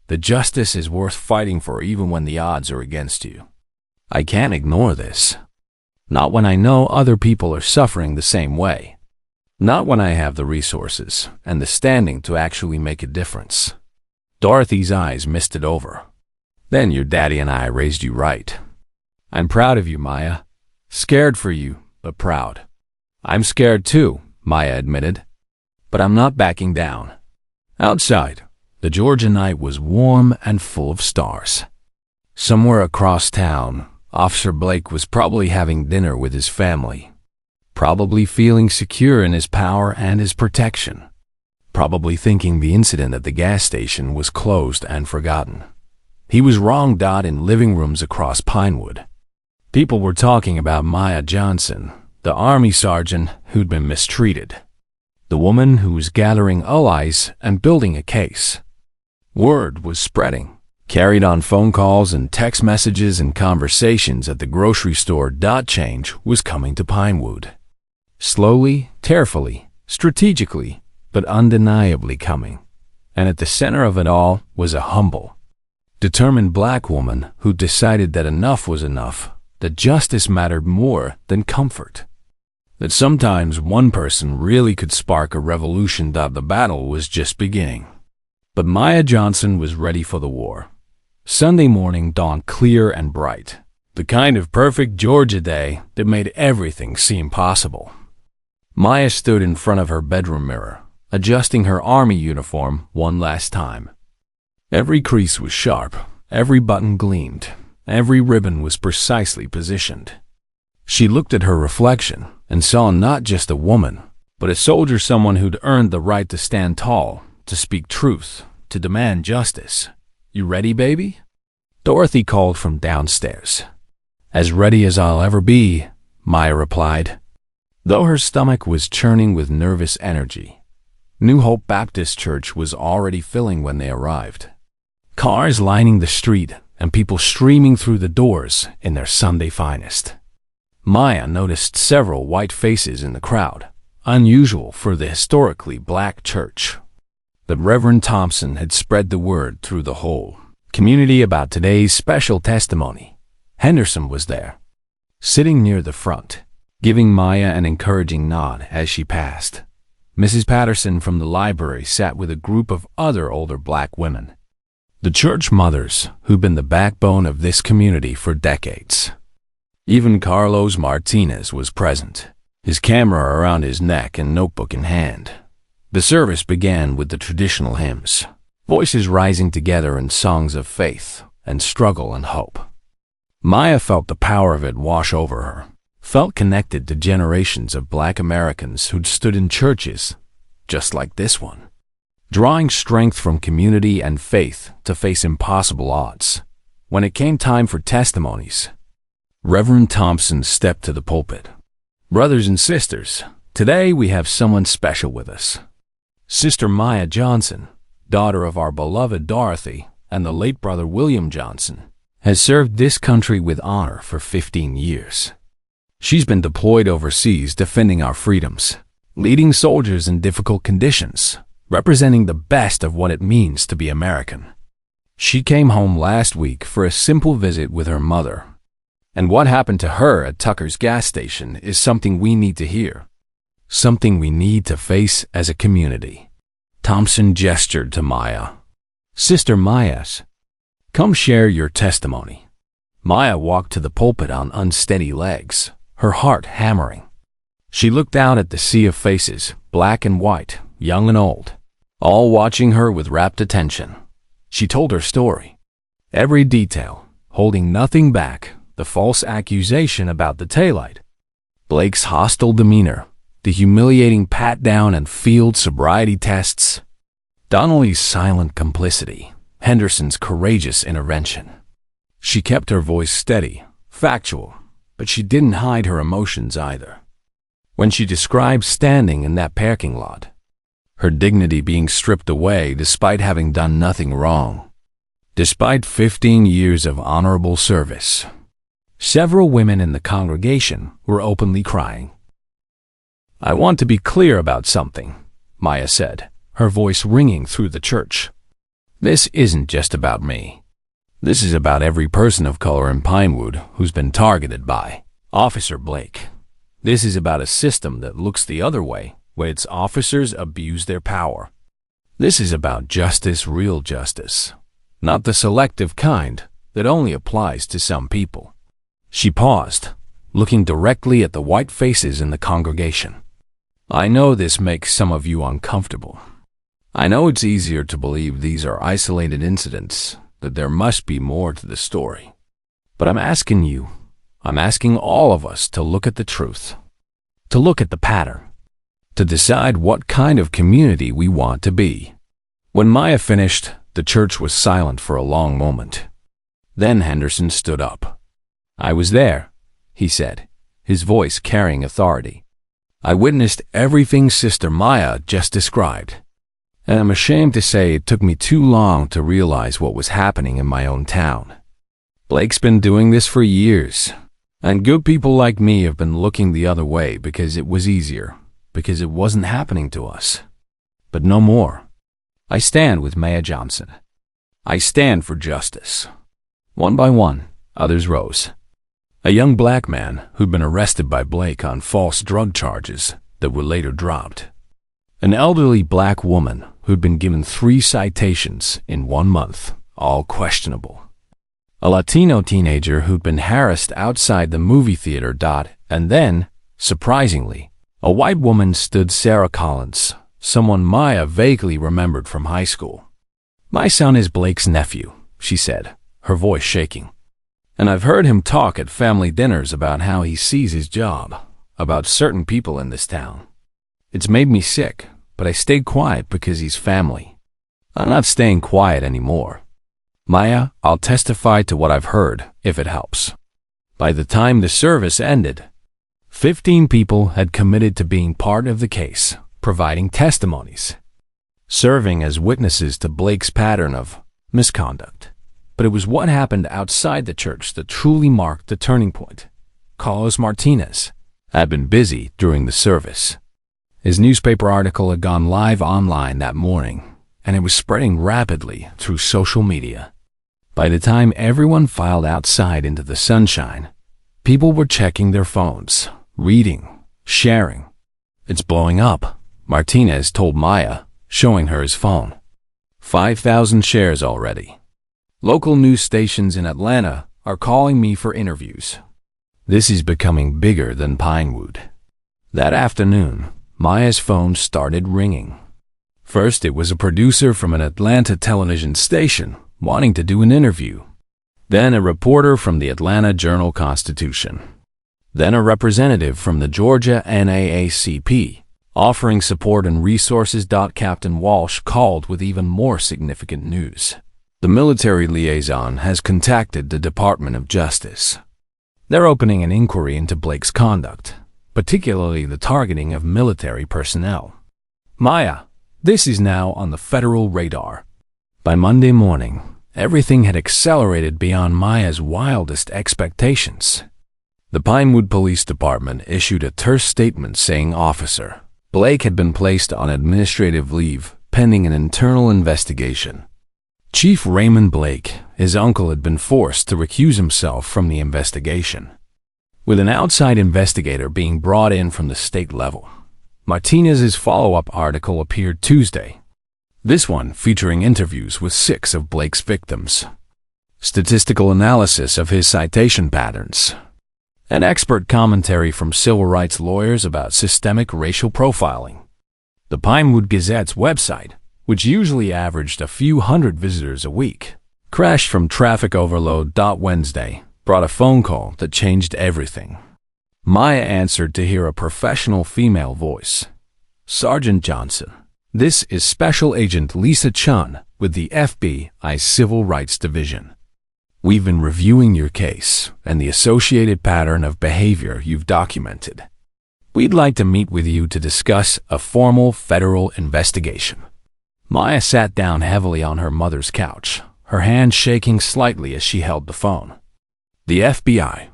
That justice is worth fighting for even when the odds are against you. I can't ignore this. Not when I know other people are suffering the same way. Not when I have the resources and the standing to actually make a difference." Dorothy's eyes misted over. "Then your daddy and I raised you right. I'm proud of you, Maya. Scared for you, but proud." "I'm scared too," Maya admitted. "But I'm not backing down." Outside, the Georgia night was warm and full of stars. Somewhere across town, Officer Blake was probably having dinner with his family. Probably feeling secure in his power and his protection. Probably thinking the incident at the gas station was closed and forgotten. He was wrong. In living rooms across Pinewood, people were talking about Maya Johnson, the Army sergeant who'd been mistreated. The woman who was gathering allies and building a case. Word was spreading, carried on phone calls and text messages and conversations at the grocery store. Change was coming to Pinewood. Slowly, carefully, strategically, but undeniably coming. And at the center of it all was a humble, determined black woman who decided that enough was enough, that justice mattered more than comfort. That sometimes one person really could spark a revolution. The battle was just beginning. But Maya Johnson was ready for the war. Sunday morning dawned clear and bright. The kind of perfect Georgia day that made everything seem possible. Maya stood in front of her bedroom mirror, adjusting her army uniform one last time. Every crease was sharp, every button gleamed, every ribbon was precisely positioned. She looked at her reflection and saw not just a woman, but a soldier, someone who'd earned the right to stand tall, to speak truth, to demand justice. "You ready, baby?" Dorothy called from downstairs. "As ready as I'll ever be," Maya replied, though her stomach was churning with nervous energy. New Hope Baptist Church was already filling when they arrived. Cars lining the street and people streaming through the doors in their Sunday finest. Maya noticed several white faces in the crowd, unusual for the historically black church. But Reverend Thompson had spread the word through the whole community about today's special testimony. Henderson was there, sitting near the front, giving Maya an encouraging nod as she passed. Mrs. Patterson from the library sat with a group of other older black women, the church mothers who'd been the backbone of this community for decades. Even Carlos Martinez was present, his camera around his neck and notebook in hand. The service began with the traditional hymns, voices rising together in songs of faith and struggle and hope. Maya felt the power of it wash over her, felt connected to generations of black Americans who'd stood in churches just like this one, drawing strength from community and faith to face impossible odds. When it came time for testimonies, Reverend Thompson stepped to the pulpit. "Brothers and sisters, today we have someone special with us. Sister Maya Johnson, daughter of our beloved Dorothy and the late brother William Johnson, has served this country with honor for 15 years. She's been deployed overseas defending our freedoms, leading soldiers in difficult conditions, representing the best of what it means to be American. She came home last week for a simple visit with her mother. And what happened to her at Tucker's gas station is something we need to hear, something we need to face as a community." Thompson gestured to Maya. "Sister Maya's, come share your testimony." Maya walked to the pulpit on unsteady legs, her heart hammering. She looked out at the sea of faces, black and white, young and old, all watching her with rapt attention. She told her story, every detail, holding nothing back: the false accusation about the taillight, Blake's hostile demeanor, the humiliating pat-down and field sobriety tests, Donnelly's silent complicity, Henderson's courageous intervention. She kept her voice steady, factual, but she didn't hide her emotions either. When she described standing in that parking lot, her dignity being stripped away despite having done nothing wrong, despite 15 years of honorable service, several women in the congregation were openly crying. "I want to be clear about something," Maya said, her voice ringing through the church. "This isn't just about me. This is about every person of color in Pinewood who's been targeted by Officer Blake. This is about a system that looks the other way when its officers abuse their power. This is about justice, real justice, not the selective kind that only applies to some people." She paused, looking directly at the white faces in the congregation. "I know this makes some of you uncomfortable. I know it's easier to believe these are isolated incidents, that there must be more to the story. But I'm asking all of us to look at the truth, to look at the pattern, to decide what kind of community we want to be." When Maya finished, the church was silent for a long moment. Then Henderson stood up. "I was there," he said, his voice carrying authority. "I witnessed everything Sister Maya just described. And I'm ashamed to say it took me too long to realize what was happening in my own town. Blake's been doing this for years, and good people like me have been looking the other way because it was easier, because it wasn't happening to us. But no more. I stand with Maya Johnson. I stand for justice." One by one, others rose. A young black man who'd been arrested by Blake on false drug charges that were later dropped. An elderly black woman who'd been given 3 citations in 1 month, all questionable. a Latino teenager who'd been harassed outside the movie theater. And then, surprisingly, a white woman stood Sarah Collins, someone Maya vaguely remembered from high school. "My son is Blake's nephew," she said, her voice shaking. "And I've heard him talk at family dinners about how he sees his job, about certain people in this town. It's made me sick, but I stayed quiet because he's family. I'm not staying quiet anymore. Maya, I'll testify to what I've heard, if it helps." By the time the service ended, 15 people had committed to being part of the case, providing testimonies, serving as witnesses to Blake's pattern of misconduct. But it was what happened outside the church that truly marked the turning point. Carlos Martinez had been busy during the service. His newspaper article had gone live online that morning, and it was spreading rapidly through social media. By the time everyone filed outside into the sunshine, people were checking their phones, reading, sharing. "It's blowing up," Martinez told Maya, showing her his phone. 5,000 shares already. "Local news stations in Atlanta are calling me for interviews. This is becoming bigger than Pinewood." That afternoon, Maya's phone started ringing. First, it was a producer from an Atlanta television station wanting to do an interview. Then a reporter from the Atlanta Journal-Constitution. Then a representative from the Georgia NAACP, offering support and resources. Captain Walsh called with even more significant news. The military liaison has contacted the Department of Justice. They're opening an inquiry into Blake's conduct, particularly the targeting of military personnel. Maya, this is now on the federal radar. By Monday morning, everything had accelerated beyond Maya's wildest expectations. The Pinewood Police Department issued a terse statement saying Officer Blake had been placed on administrative leave pending an internal investigation. Chief Raymond Blake, his uncle, had been forced to recuse himself from the investigation, with an outside investigator being brought in from the state level. Martinez's follow-up article appeared Tuesday, this one featuring interviews with 6 of Blake's victims, statistical analysis of his citation patterns, and expert commentary from civil rights lawyers about systemic racial profiling. The Pinewood Gazette's website, which usually averaged a few hundred visitors a week, crashed from traffic overload. Wednesday brought a phone call that changed everything. Maya answered to hear a professional female voice. "Sergeant Johnson, this is Special Agent Lisa Chun with the FBI's Civil Rights Division. We've been reviewing your case and the associated pattern of behavior you've documented. We'd like to meet with you to discuss a formal federal investigation." Maya sat down heavily on her mother's couch, her hand shaking slightly as she held the phone. The FBI.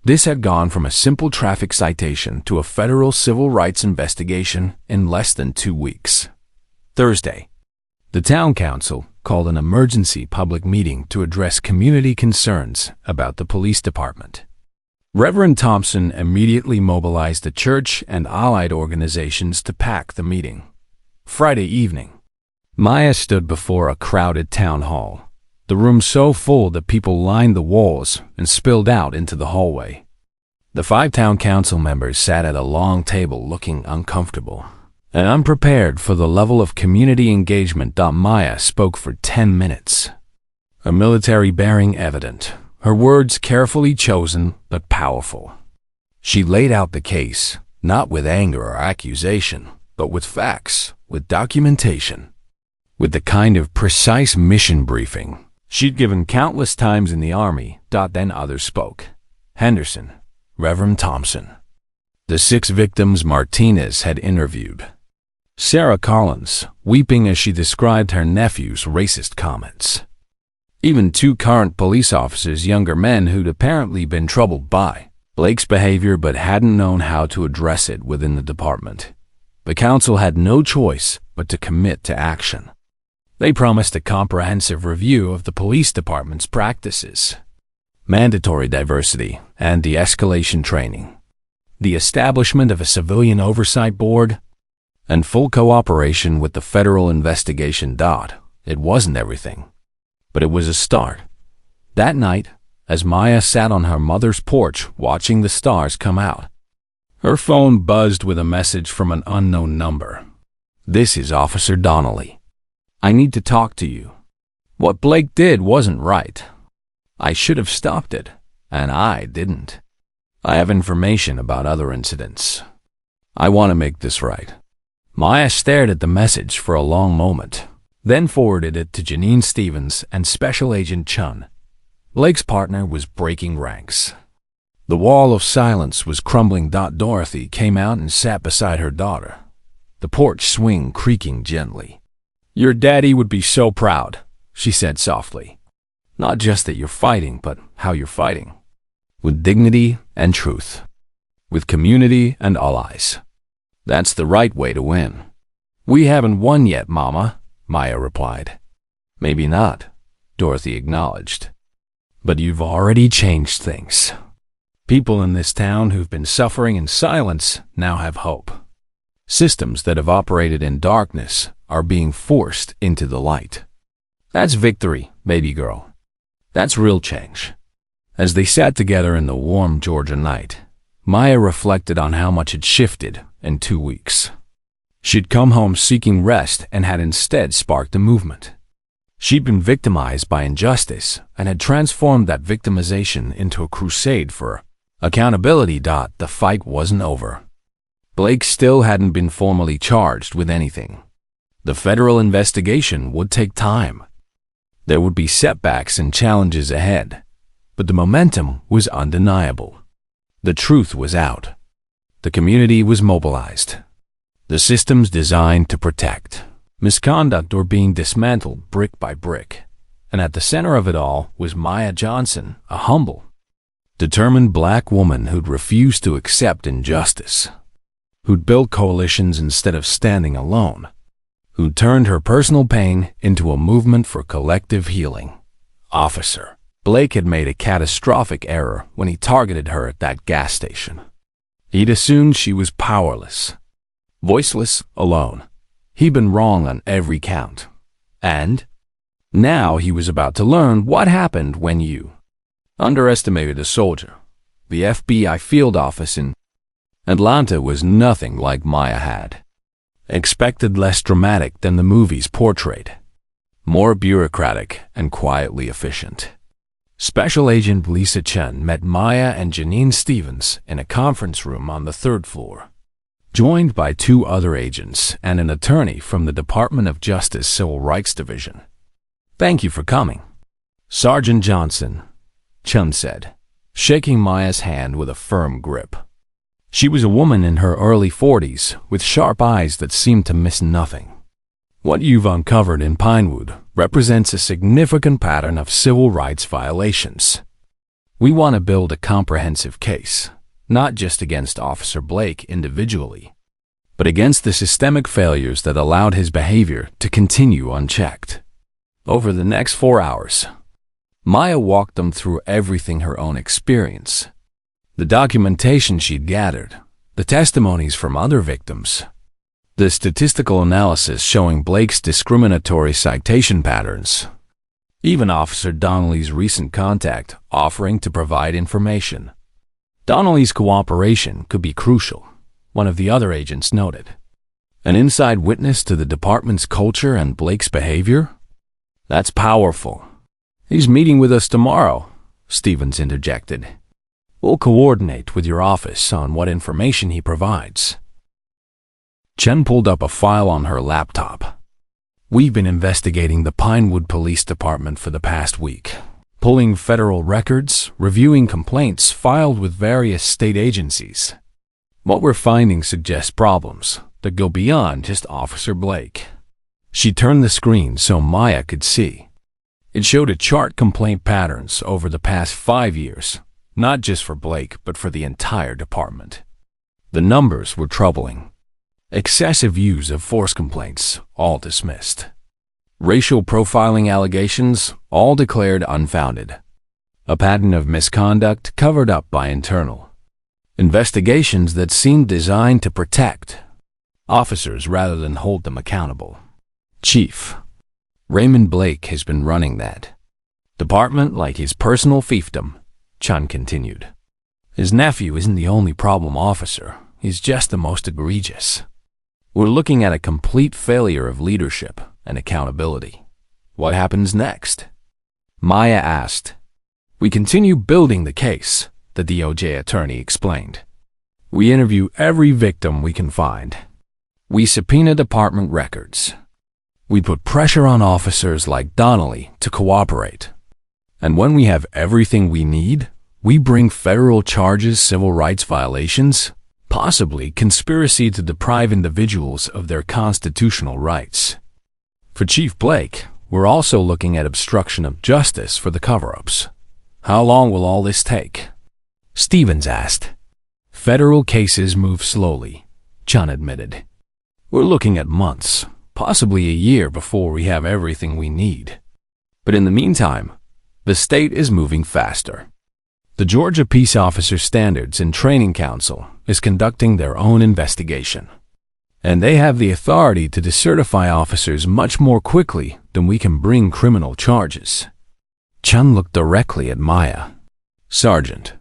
This had gone from a simple traffic citation to a federal civil rights investigation in less than 2 weeks. Thursday, the town council called an emergency public meeting to address community concerns about the police department. Reverend Thompson immediately mobilized the church and allied organizations to pack the meeting. Friday evening, Maya stood before a crowded town hall, the room so full that people lined the walls and spilled out into the hallway. The 5 town council members sat at a long table looking uncomfortable and unprepared for the level of community engagement. Maya spoke for 10 minutes, her military bearing evident, her words carefully chosen but powerful. She laid out the case, not with anger or accusation, but with facts, with documentation, with the kind of precise mission briefing she'd given countless times in the Army. Then others spoke. Henderson, Reverend Thompson, the 6 victims Martinez had interviewed, Sarah Collins, weeping as she described her nephew's racist comments, even 2 current police officers, younger men who'd apparently been troubled by Blake's behavior but hadn't known how to address it within the department. The council had no choice but to commit to action. They promised a comprehensive review of the police department's practices, mandatory diversity and de-escalation training, the establishment of a civilian oversight board, and full cooperation with the federal investigation. It wasn't everything, but it was a start. That night, as Maya sat on her mother's porch watching the stars come out, her phone buzzed with a message from an unknown number. "This is Officer Donnelly. I need to talk to you. What Blake did wasn't right. I should have stopped it, and I didn't. I have information about other incidents. I want to make this right." Maya stared at the message for a long moment, then forwarded it to Janine Stevens and Special Agent Chun. Blake's partner was breaking ranks. The wall of silence was crumbling. Dorothy came out and sat beside her daughter, the porch swing creaking gently. "Your daddy would be so proud," she said softly. "Not just that you're fighting, but how you're fighting. With dignity and truth. With community and allies. That's the right way to win." "We haven't won yet, Mama," Maya replied. "Maybe not," Dorothy acknowledged. "But you've already changed things. People in this town who've been suffering in silence now have hope. Systems that have operated in darkness are being forced into the light. That's victory, baby girl. That's real change." As they sat together in the warm Georgia night, Maya reflected on how much had shifted in 2 weeks. She'd come home seeking rest and had instead sparked a movement. She'd been victimized by injustice and had transformed that victimization into a crusade for accountability. The fight wasn't over. Blake still hadn't been formally charged with anything. The federal investigation would take time. There would be setbacks and challenges ahead, but the momentum was undeniable. The truth was out. The community was mobilized. The systems designed to protect. Misconduct were being dismantled brick by brick, and at the center of it all was Maya Johnson, a humble, determined black woman who'd refused to accept injustice, who'd built coalitions instead of standing alone, who'd turned her personal pain into a movement for collective healing. Officer Blake had made a catastrophic error when he targeted her at that gas station. He'd assumed she was powerless, voiceless, alone. He'd been wrong on every count. And now he was about to learn what happened when you underestimated a soldier. The FBI field office in Atlanta was nothing like Maya had expected, less dramatic than the movies portrayed, more bureaucratic and quietly efficient. Special Agent Lisa Chen met Maya and Janine Stevens in a conference room on the 3rd floor, joined by 2 other agents and an attorney from the Department of Justice Civil Rights Division. "Thank you for coming, Sergeant Johnson," Chen said, shaking Maya's hand with a firm grip. She was a woman in her early 40s with sharp eyes that seemed to miss nothing. "What you've uncovered in Pinewood represents a significant pattern of civil rights violations. We want to build a comprehensive case, not just against Officer Blake individually, but against the systemic failures that allowed his behavior to continue unchecked." Over the next 4 hours, Maya walked them through everything her own experience, the documentation she'd gathered, the testimonies from other victims, the statistical analysis showing Blake's discriminatory citation patterns, even Officer Donnelly's recent contact offering to provide information. Donnelly's cooperation could be crucial, one of the other agents noted. An inside witness to the department's culture and Blake's behavior? That's powerful. "He's meeting with us tomorrow," Stevens interjected. "We'll coordinate with your office on what information he provides." Chen pulled up a file on her laptop. "We've been investigating the Pinewood Police Department for the past week, pulling federal records, reviewing complaints filed with various state agencies. What we're finding suggests problems that go beyond just Officer Blake." She turned the screen so Maya could see. It showed a chart complaint patterns over the past 5 years, not just for Blake, but for the entire department. The numbers were troubling. Excessive use of force complaints, all dismissed. Racial profiling allegations, all declared unfounded. A pattern of misconduct covered up by internal investigations that seemed designed to protect officers rather than hold them accountable. "Chief, Raymond Blake has been running that," Department like his personal fiefdom, Chun continued. His nephew isn't the only problem officer, he's just the most egregious. We're looking at a complete failure of leadership and accountability. What happens next? Maya asked. We continue building the case, the DOJ attorney explained. We interview every victim we can find. We subpoena department records. We put pressure on officers like Donnelly to cooperate. And when we have everything we need, we bring federal charges, civil rights violations, possibly conspiracy to deprive individuals of their constitutional rights. For Chief Blake, we're also looking at obstruction of justice for the cover-ups. How long will all this take? Stevens asked. Federal cases move slowly, Chun admitted. We're looking at months, possibly a year before we have everything we need. But in the meantime, the state is moving faster. The Georgia Peace Officer Standards and Training Council is conducting their own investigation. And they have the authority to decertify officers much more quickly than we can bring criminal charges. Chun looked directly at Maya. Sergeant,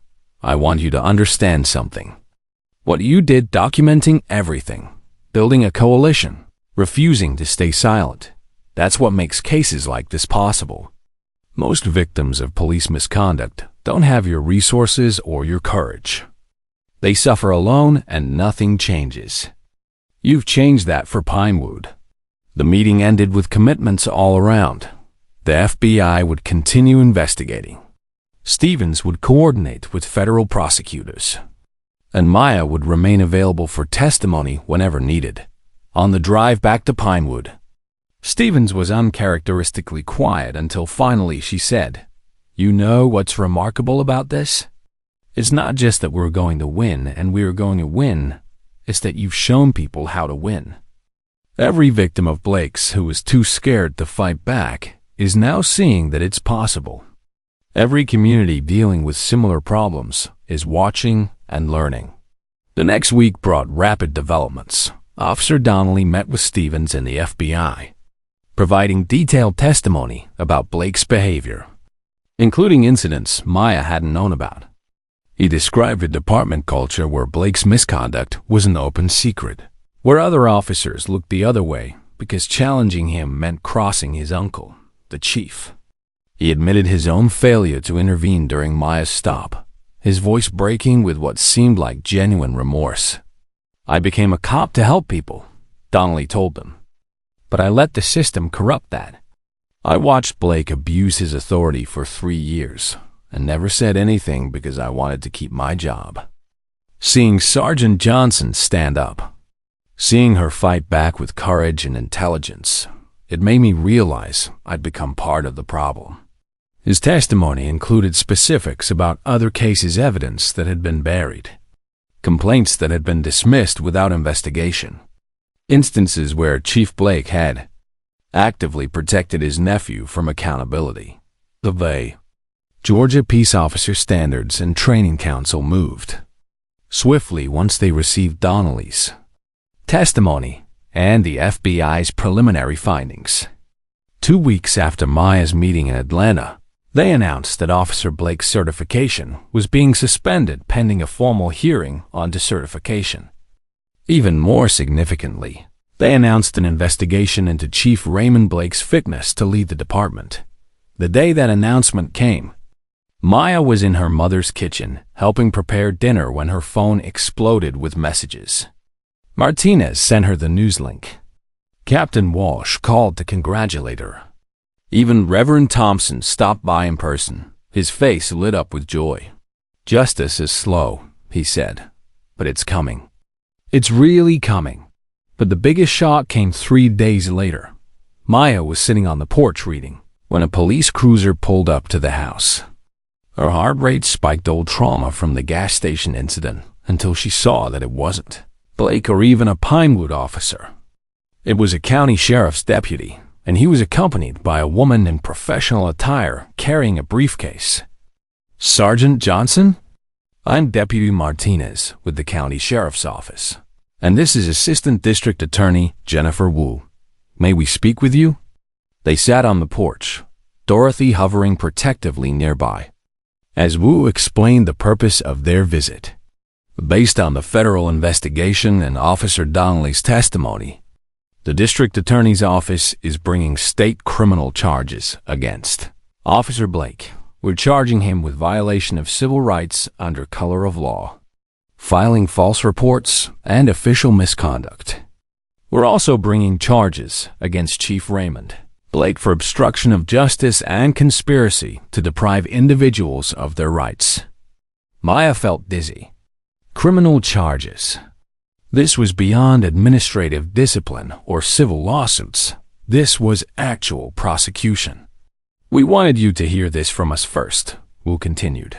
I want you to understand something. What you did documenting everything, building a coalition, refusing to stay silent, that's what makes cases like this possible. Most victims of police misconduct don't have your resources or your courage. They suffer alone and nothing changes. You've changed that for Pinewood. The meeting ended with commitments all around. The FBI would continue investigating. Stevens would coordinate with federal prosecutors. And Maya would remain available for testimony whenever needed. On the drive back to Pinewood, Stevens was uncharacteristically quiet until finally she said, You know what's remarkable about this? It's not just that we're going to win and we're going to win, it's that you've shown people how to win. Every victim of Blake's who was too scared to fight back is now seeing that it's possible. Every community dealing with similar problems is watching and learning. The next week brought rapid developments. Officer Donnelly met with Stevens and the FBI, providing detailed testimony about Blake's behavior, including incidents Maya hadn't known about. He described a department culture where Blake's misconduct was an open secret, where other officers looked the other way because challenging him meant crossing his uncle, the chief. He admitted his own failure to intervene during Maya's stop, his voice breaking with what seemed like genuine remorse. I became a cop to help people, Donnelly told them. But I let the system corrupt that. I watched Blake abuse his authority for 3 years and never said anything because I wanted to keep my job. Seeing Sergeant Johnson stand up, seeing her fight back with courage and intelligence, it made me realize I'd become part of the problem. His testimony included specifics about other cases' evidence that had been buried, complaints that had been dismissed without investigation, instances where Chief Blake had actively protected his nephew from accountability. The Georgia Peace Officer Standards and Training Council moved swiftly once they received Donnelly's testimony and the FBI's preliminary findings. 2 weeks after Maya's meeting in Atlanta, they announced that Officer Blake's certification was being suspended pending a formal hearing on decertification. Even more significantly, they announced an investigation into Chief Raymond Blake's fitness to lead the department. The day that announcement came, Maya was in her mother's kitchen helping prepare dinner when her phone exploded with messages. Martinez sent her the news link. Captain Walsh called to congratulate her. Even Reverend Thompson stopped by in person, his face lit up with joy. Justice is slow, he said, but it's coming. It's really coming. But the biggest shock came 3 days later. Maya was sitting on the porch reading when a police cruiser pulled up to the house. Her heart rate spiked old trauma from the gas station incident until she saw that it wasn't Blake or even a Pinewood officer. It was a county sheriff's deputy, and he was accompanied by a woman in professional attire carrying a briefcase. Sergeant Johnson? I'm Deputy Martinez with the county sheriff's office, and this is Assistant District Attorney Jennifer Wu. May we speak with you? They sat on the porch, Dorothy hovering protectively nearby. As Wu explained the purpose of their visit, based on the federal investigation and Officer Donnelly's testimony, the district attorney's office is bringing state criminal charges against Officer Blake. We're charging him with violation of civil rights under color of law, filing false reports, and official misconduct. We're also bringing charges against Chief Raymond Blake for obstruction of justice and conspiracy to deprive individuals of their rights. Maya felt dizzy. Criminal charges. This was beyond administrative discipline or civil lawsuits. This was actual prosecution. We wanted you to hear this from us first, Wu continued.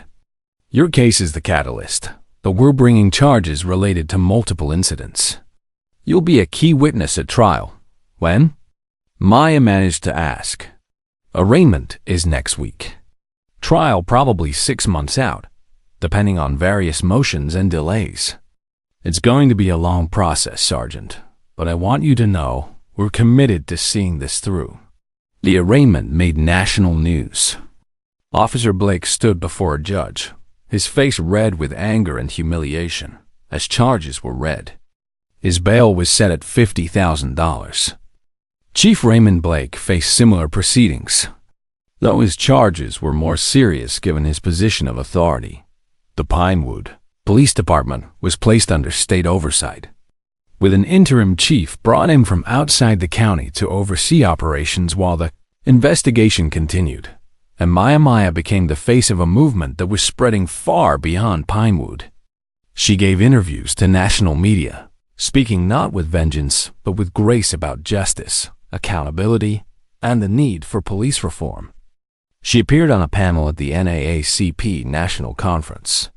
Your case is the catalyst, but we're bringing charges related to multiple incidents. You'll be a key witness at trial. When? Maya managed to ask. Arraignment is next week. Trial probably 6 months out, depending on various motions and delays. It's going to be a long process, Sergeant, but I want you to know we're committed to seeing this through. The arraignment made national news. Officer Blake stood before a judge, his face red with anger and humiliation, as charges were read. His bail was set at $50,000. Chief Raymond Blake faced similar proceedings, though his charges were more serious given his position of authority. The Pinewood Police Department was placed under state oversight, with an interim chief brought in from outside the county to oversee operations while the investigation continued, and Maya became the face of a movement that was spreading far beyond Pinewood. She gave interviews to national media, speaking not with vengeance but with grace about justice, accountability, and the need for police reform. She appeared on a panel at the NAACP National Conference,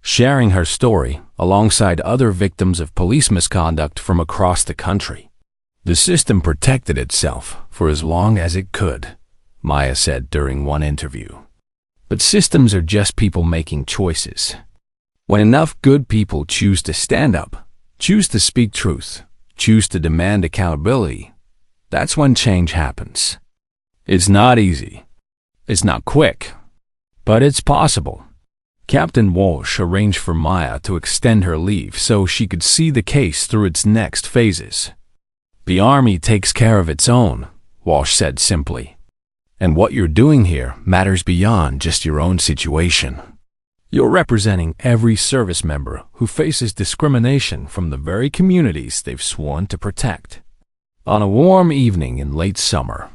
sharing her story alongside other victims of police misconduct from across the country. The system protected itself for as long as it could, Maya said during one interview. But systems are just people making choices. When enough good people choose to stand up, choose to speak truth, choose to demand accountability, that's when change happens. It's not easy. It's not quick. But it's possible. Captain Walsh arranged for Maya to extend her leave so she could see the case through its next phases. The Army takes care of its own, Walsh said simply. And what you're doing here matters beyond just your own situation. You're representing every service member who faces discrimination from the very communities they've sworn to protect. On a warm evening in late summer,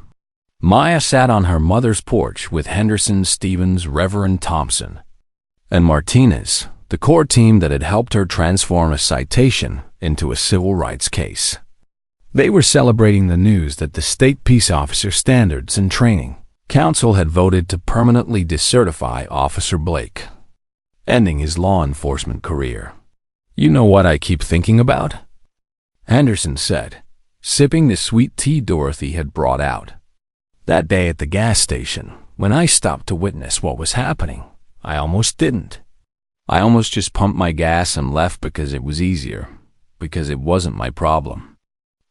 Maya sat on her mother's porch with Henderson, Stevens, Reverend Thompson, and Martinez, the core team that had helped her transform a citation into a civil rights case. They were celebrating the news that the State Peace Officer Standards and Training Council had voted to permanently decertify Officer Blake, ending his law enforcement career. You know what I keep thinking about? Henderson said, sipping the sweet tea Dorothy had brought out. That day at the gas station, when I stopped to witness what was happening, I almost didn't. I almost just pumped my gas and left because it was easier, because it wasn't my problem.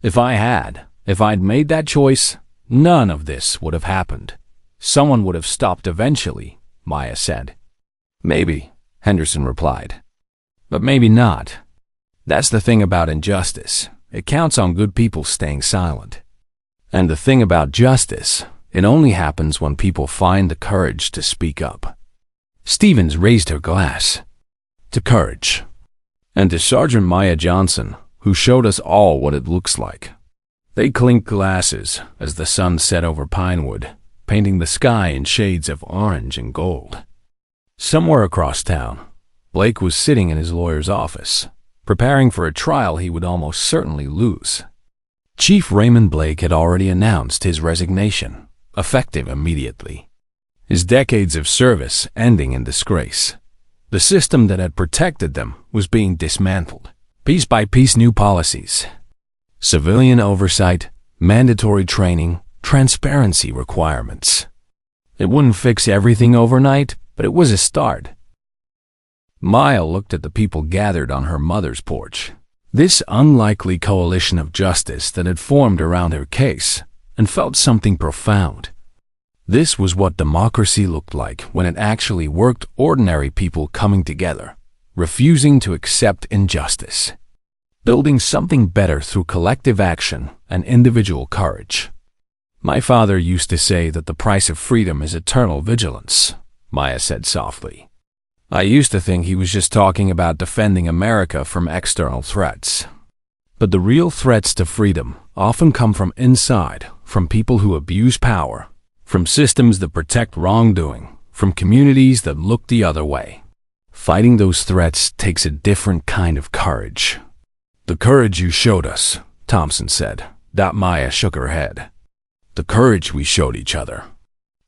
If I'd made that choice, none of this would have happened. Someone would have stopped eventually, Maya said. Maybe, Henderson replied. But maybe not. That's the thing about injustice. It counts on good people staying silent. And the thing about justice, it only happens when people find the courage to speak up. Stevens raised her glass. To courage. And to Sergeant Maya Johnson, who showed us all what it looks like. They clinked glasses as the sun set over Pinewood, painting the sky in shades of orange and gold. Somewhere across town, Blake was sitting in his lawyer's office, preparing for a trial he would almost certainly lose. Chief Raymond Blake had already announced his resignation, effective immediately. His decades of service ending in disgrace. The system that had protected them was being dismantled. Piece by piece, new policies. Civilian oversight, mandatory training, transparency requirements. It wouldn't fix everything overnight, but it was a start. Maya looked at the people gathered on her mother's porch. This unlikely coalition of justice that had formed around her case, and felt something profound. This was what democracy looked like when it actually worked: ordinary people coming together, refusing to accept injustice, building something better through collective action and individual courage. My father used to say that the price of freedom is eternal vigilance, Maya said softly. I used to think he was just talking about defending America from external threats. But the real threats to freedom often come from inside, from people who abuse power, from systems that protect wrongdoing, from communities that look the other way. Fighting those threats takes a different kind of courage. The courage you showed us, Thompson said. Maya shook her head. The courage we showed each other.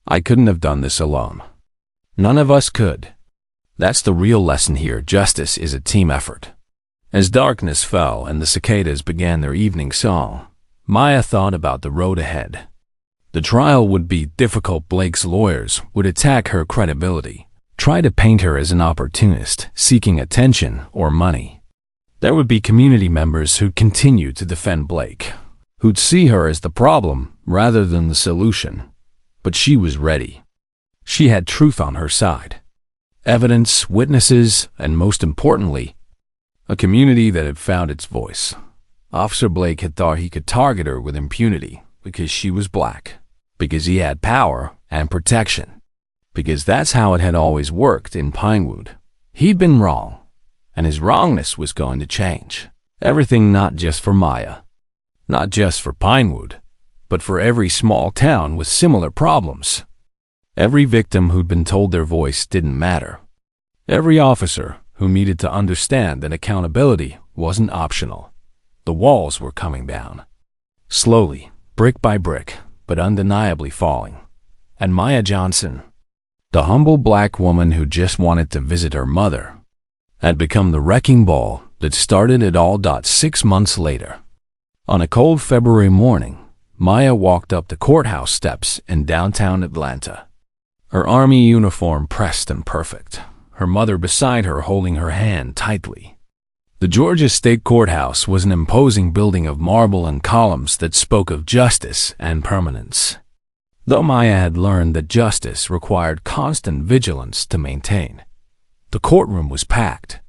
I couldn't have done this alone. None of us could. That's the real lesson here. Justice is a team effort. As darkness fell and the cicadas began their evening song, Maya thought about the road ahead. The trial would be difficult. Blake's lawyers would attack her credibility, try to paint her as an opportunist seeking attention or money. There would be community members who'd continue to defend Blake, who'd see her as the problem rather than the solution. But she was ready. She had truth on her side. Evidence, witnesses, and most importantly, a community that had found its voice. Officer Blake had thought he could target her with impunity because she was black, because he had power and protection, because that's how it had always worked in Pinewood. He'd been wrong, and his wrongness was going to change. Everything, not just for Maya, not just for Pinewood, but for every small town with similar problems. Every victim who'd been told their voice didn't matter. Every officer who needed to understand that accountability wasn't optional. The walls were coming down. Slowly, brick by brick, but undeniably falling. And Maya Johnson, the humble black woman who just wanted to visit her mother, had become the wrecking ball that started it all. 6 months later, on a cold February morning, Maya walked up the courthouse steps in downtown Atlanta. Her army uniform pressed and perfect, her mother beside her holding her hand tightly. The Georgia State Courthouse was an imposing building of marble and columns that spoke of justice and permanence. Though Maya had learned that justice required constant vigilance to maintain, the courtroom was packed.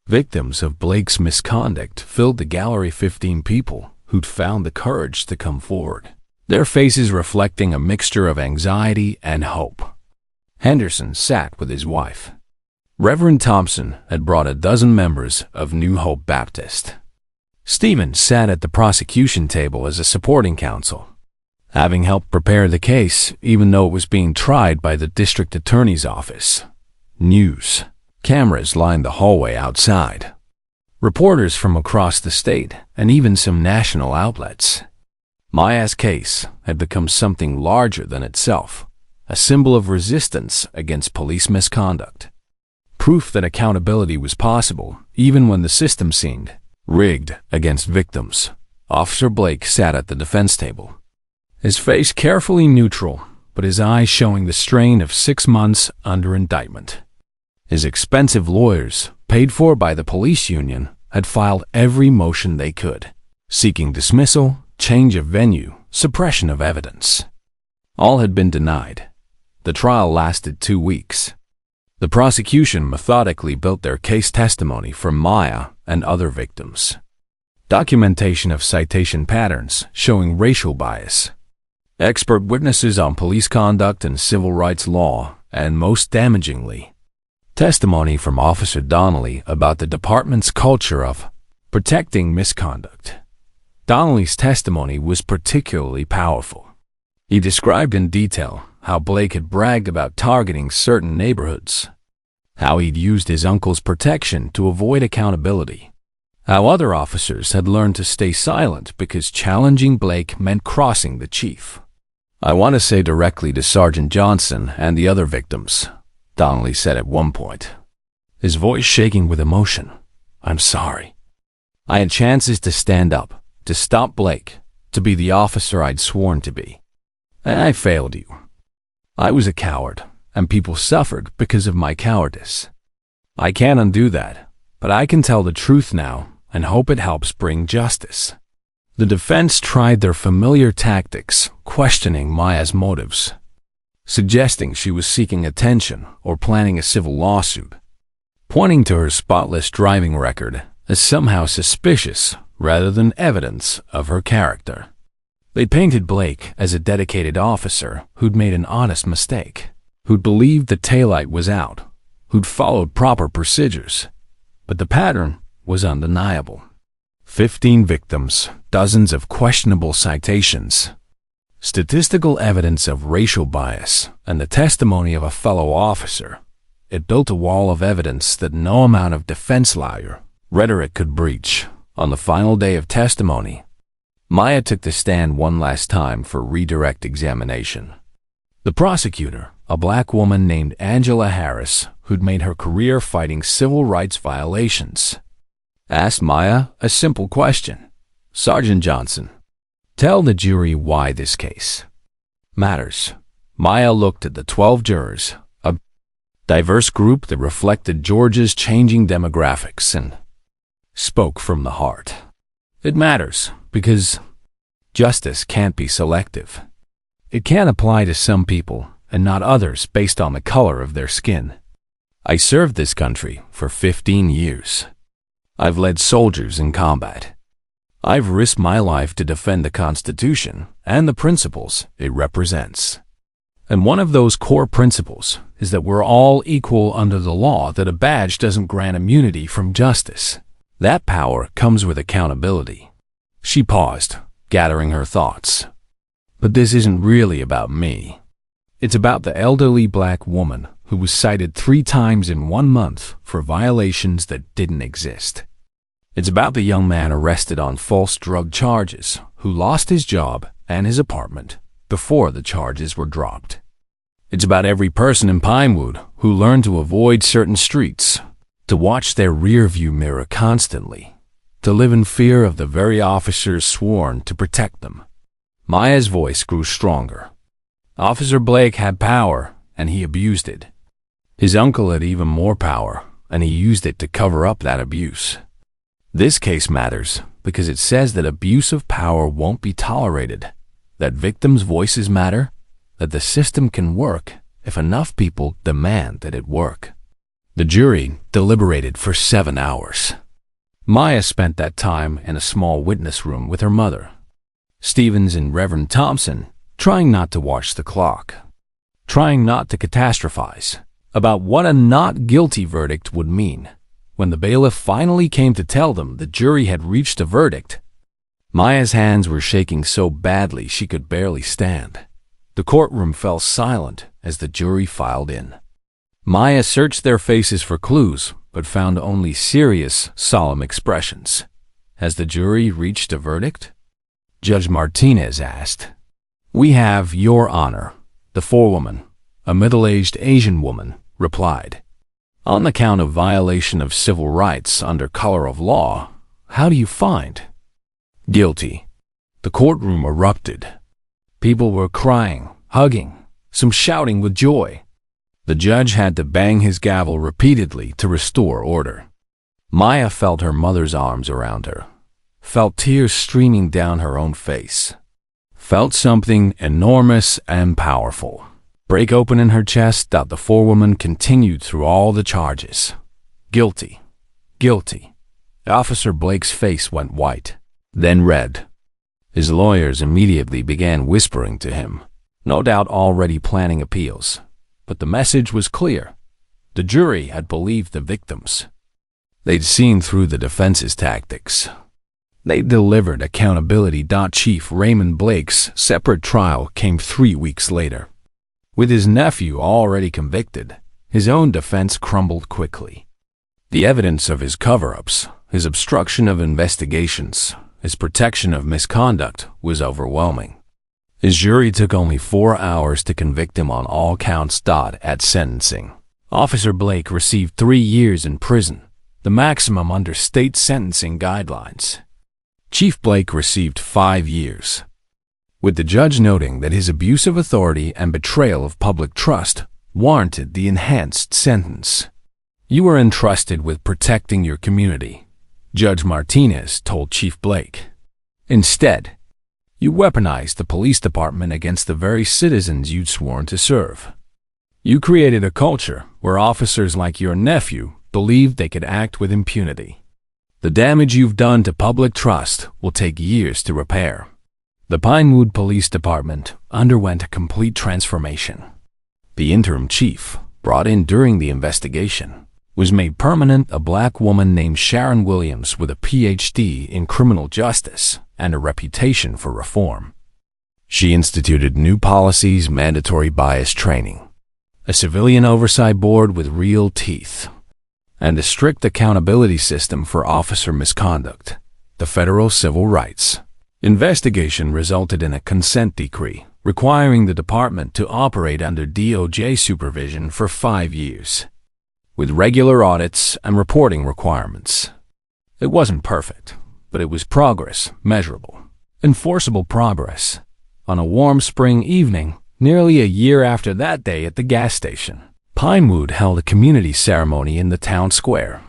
Victims of Blake's misconduct filled the gallery. 15 people who'd found the courage to come forward, their faces reflecting a mixture of anxiety and hope. Henderson sat with his wife. Reverend Thompson had brought a dozen members of New Hope Baptist. Stevens sat at the prosecution table as a supporting counsel, having helped prepare the case even though it was being tried by the district attorney's office. News cameras lined the hallway outside. Reporters from across the state and even some national outlets. Maya's case had become something larger than itself, a symbol of resistance against police misconduct. Proof that accountability was possible, even when the system seemed rigged against victims. Officer Blake sat at the defense table, his face carefully neutral, but his eyes showing the strain of 6 months under indictment. His expensive lawyers, paid for by the police union, had filed every motion they could, seeking dismissal, change of venue, suppression of evidence. All had been denied. The trial lasted 2 weeks. The prosecution methodically built their case testimony from Maya and other victims. Documentation of citation patterns showing racial bias. Expert witnesses on police conduct and civil rights law, and most damagingly, testimony from Officer Donnelly about the department's culture of protecting misconduct. Donnelly's testimony was particularly powerful. He described in detail how Blake had bragged about targeting certain neighborhoods, how he'd used his uncle's protection to avoid accountability, how other officers had learned to stay silent because challenging Blake meant crossing the chief. I want to say directly to Sergeant Johnson and the other victims, Donnelly said at one point, his voice shaking with emotion. I'm sorry. I had chances to stand up, to stop Blake, to be the officer I'd sworn to be. And I failed you. I was a coward, and people suffered because of my cowardice. I can't undo that, but I can tell the truth now and hope it helps bring justice. The defense tried their familiar tactics, questioning Maya's motives. suggesting she was seeking attention or planning a civil lawsuit, pointing to her spotless driving record as somehow suspicious rather than evidence of her character. They painted Blake as a dedicated officer who'd made an honest mistake, who'd believed the taillight was out, who'd followed proper procedures. But the pattern was undeniable. 15 victims, dozens of questionable citations, statistical evidence of racial bias, and the testimony of a fellow officer. It built a wall of evidence that no amount of defense lawyer rhetoric could breach. On the final day of testimony, Maya took the stand one last time for redirect examination. The prosecutor, a black woman named Angela Harris, who'd made her career fighting civil rights violations, asked Maya a simple question. "Sergeant Johnson, tell the jury why this case matters." Maya looked at the 12 jurors, a diverse group that reflected Georgia's changing demographics, and spoke from the heart. "It matters because justice can't be selective. It can't apply to some people and not others based on the color of their skin. I served this country for 15 years. I've led soldiers in combat. I've risked my life to defend the Constitution and the principles it represents. And one of those core principles is that we're all equal under the law, that a badge doesn't grant immunity from justice. That power comes with accountability." She paused, gathering her thoughts. "But this isn't really about me. It's about the elderly black woman who was cited 3 times in 1 month for violations that didn't exist. It's about the young man arrested on false drug charges who lost his job and his apartment before the charges were dropped. It's about every person in Pinewood who learned to avoid certain streets, to watch their rearview mirror constantly, to live in fear of the very officers sworn to protect them." Maya's voice grew stronger. "Officer Blake had power, and he abused it. His uncle had even more power, and he used it to cover up that abuse. This case matters because it says that abuse of power won't be tolerated, that victims' voices matter, that the system can work if enough people demand that it work." The jury deliberated for 7 hours. Maya spent that time in a small witness room with her mother, Stevens and Reverend Thompson, trying not to watch the clock, trying not to catastrophize about what a not guilty verdict would mean. When the bailiff finally came to tell them the jury had reached a verdict, Maya's hands were shaking so badly she could barely stand. The courtroom fell silent as the jury filed in. Maya searched their faces for clues, but found only serious, solemn expressions. "Has the jury reached a verdict?" Judge Martinez asked. "We have, Your Honor," the forewoman, a middle-aged Asian woman, replied. "On the count of violation of civil rights under color of law, how do you find?" "Guilty." The courtroom erupted. People were crying, hugging, some shouting with joy. The judge had to bang his gavel repeatedly to restore order. Maya felt her mother's arms around her, felt tears streaming down her own face, felt something enormous and powerful break open in her chest. That the forewoman continued through all the charges. "Guilty, guilty." Officer Blake's face went white, then red. His lawyers immediately began whispering to him, no doubt already planning appeals. But the message was clear. The jury had believed the victims. They'd seen through the defense's tactics. They delivered accountability. Chief Raymond Blake's separate trial came 3 weeks later. With his nephew already convicted, his own defense crumbled quickly. The evidence of his cover-ups, his obstruction of investigations, his protection of misconduct was overwhelming. His jury took only 4 hours to convict him on all counts. At sentencing, Officer Blake received 3 years in prison, the maximum under state sentencing guidelines. Chief Blake received 5 years, with the judge noting that his abuse of authority and betrayal of public trust warranted the enhanced sentence. "You were entrusted with protecting your community," Judge Martinez told Chief Blake. "Instead, You weaponized the police department against the very citizens you'd sworn to serve. You created a culture where officers like your nephew believed they could act with impunity. The damage you've done to public trust will take years to repair. The Pinewood Police Department underwent a complete transformation. The interim chief, brought in during the investigation, was made permanent a black woman named Sharon Williams with a PhD in criminal justice and a reputation for reform. She instituted new policies, mandatory bias training, a civilian oversight board with real teeth, and a strict accountability system for officer misconduct. The federal civil rights investigation resulted in a consent decree requiring the department to operate under DOJ supervision for 5 years, with regular audits and reporting requirements. It wasn't perfect, but it was progress, measurable, enforceable progress. On a warm spring evening, nearly a year after that day at the gas station, Pinewood held a community ceremony in the town square.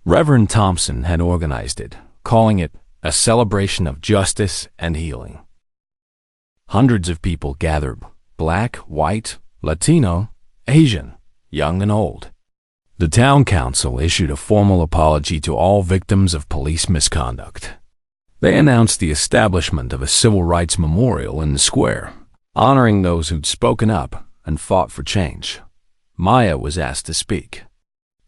Reverend Thompson had organized it, calling it a celebration of justice and healing. Hundreds of people gathered, black, white, Latino, Asian, young and old. The town council issued a formal apology to all victims of police misconduct. They announced the establishment of a civil rights memorial in the square, honoring those who'd spoken up and fought for change. Maya was asked to speak.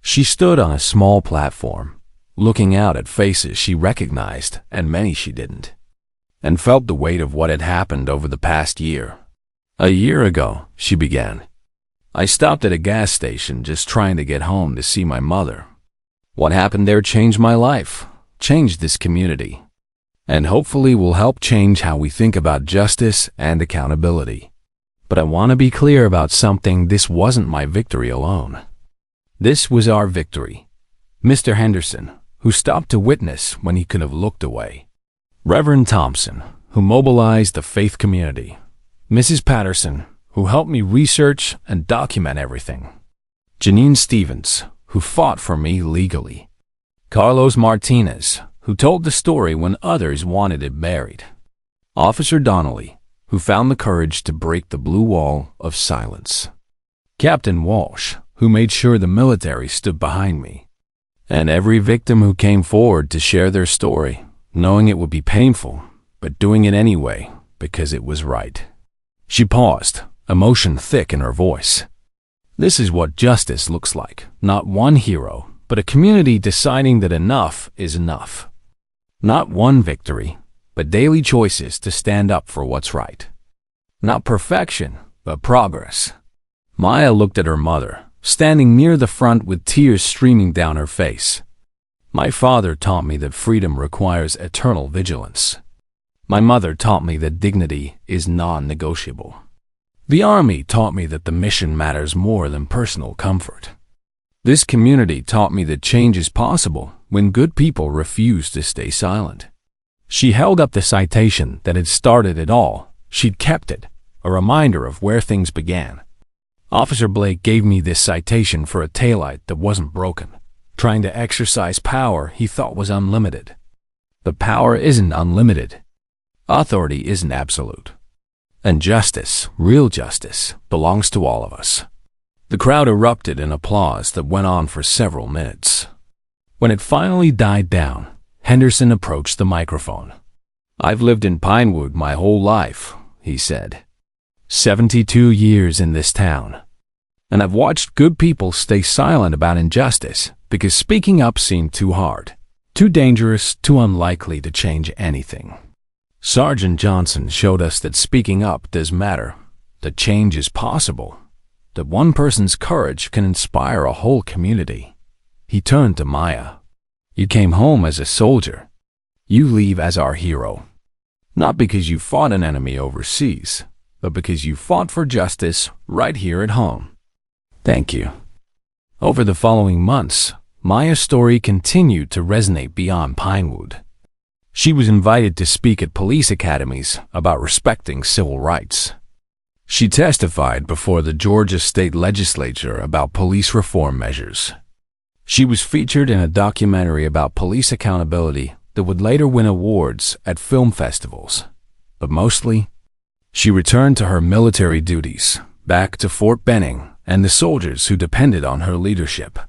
She stood on a small platform, looking out at faces she recognized and many she didn't, and felt the weight of what had happened over the past year. A year ago, she began, I stopped at a gas station just trying to get home to see my mother. What happened there changed my life, changed this community, and hopefully will help change how we think about justice and accountability. But I want to be clear about something. This wasn't my victory alone. This was our victory. Mr. Henderson, who stopped to witness when he could have looked away. Reverend Thompson, who mobilized the faith community. Mrs. Patterson, who helped me research and document everything. Janine Stevens, who fought for me legally. Carlos Martinez, who told the story when others wanted it buried. Officer Donnelly, who found the courage to break the blue wall of silence. Captain Walsh, who made sure the military stood behind me. And every victim who came forward to share their story, knowing it would be painful, but doing it anyway because it was right. She paused, emotion thick in her voice. This is what justice looks like. Not one hero, but a community deciding that enough is enough. Not one victory, but daily choices to stand up for what's right. Not perfection, but progress. Maya looked at her mother, standing near the front with tears streaming down her face. My father taught me that freedom requires eternal vigilance. My mother taught me that dignity is non-negotiable. The Army taught me that the mission matters more than personal comfort. This community taught me that change is possible when good people refuse to stay silent. She held up the citation that had started it all. She'd kept it, a reminder of where things began. Officer Blake gave me this citation for a taillight that wasn't broken, trying to exercise power he thought was unlimited. But power isn't unlimited. Authority isn't absolute. And justice, real justice, belongs to all of us. The crowd erupted in applause that went on for several minutes. When it finally died down, Henderson approached the microphone. I've lived in Pinewood my whole life, he said. 72 years in this town. And I've watched good people stay silent about injustice because speaking up seemed too hard, too dangerous, too unlikely to change anything. Sergeant Johnson showed us that speaking up does matter, that change is possible, that one person's courage can inspire a whole community. He turned to Maya. You came home as a soldier. You leave as our hero. Not because you fought an enemy overseas, but because you fought for justice right here at home. Thank you. Over the following months, Maya's story continued to resonate beyond Pinewood. She was invited to speak at police academies about respecting civil rights. She testified before the Georgia State Legislature about police reform measures. She was featured in a documentary about police accountability that would later win awards at film festivals. but mostly, she returned to her military duties, back to Fort Benning and the soldiers who depended on her leadership.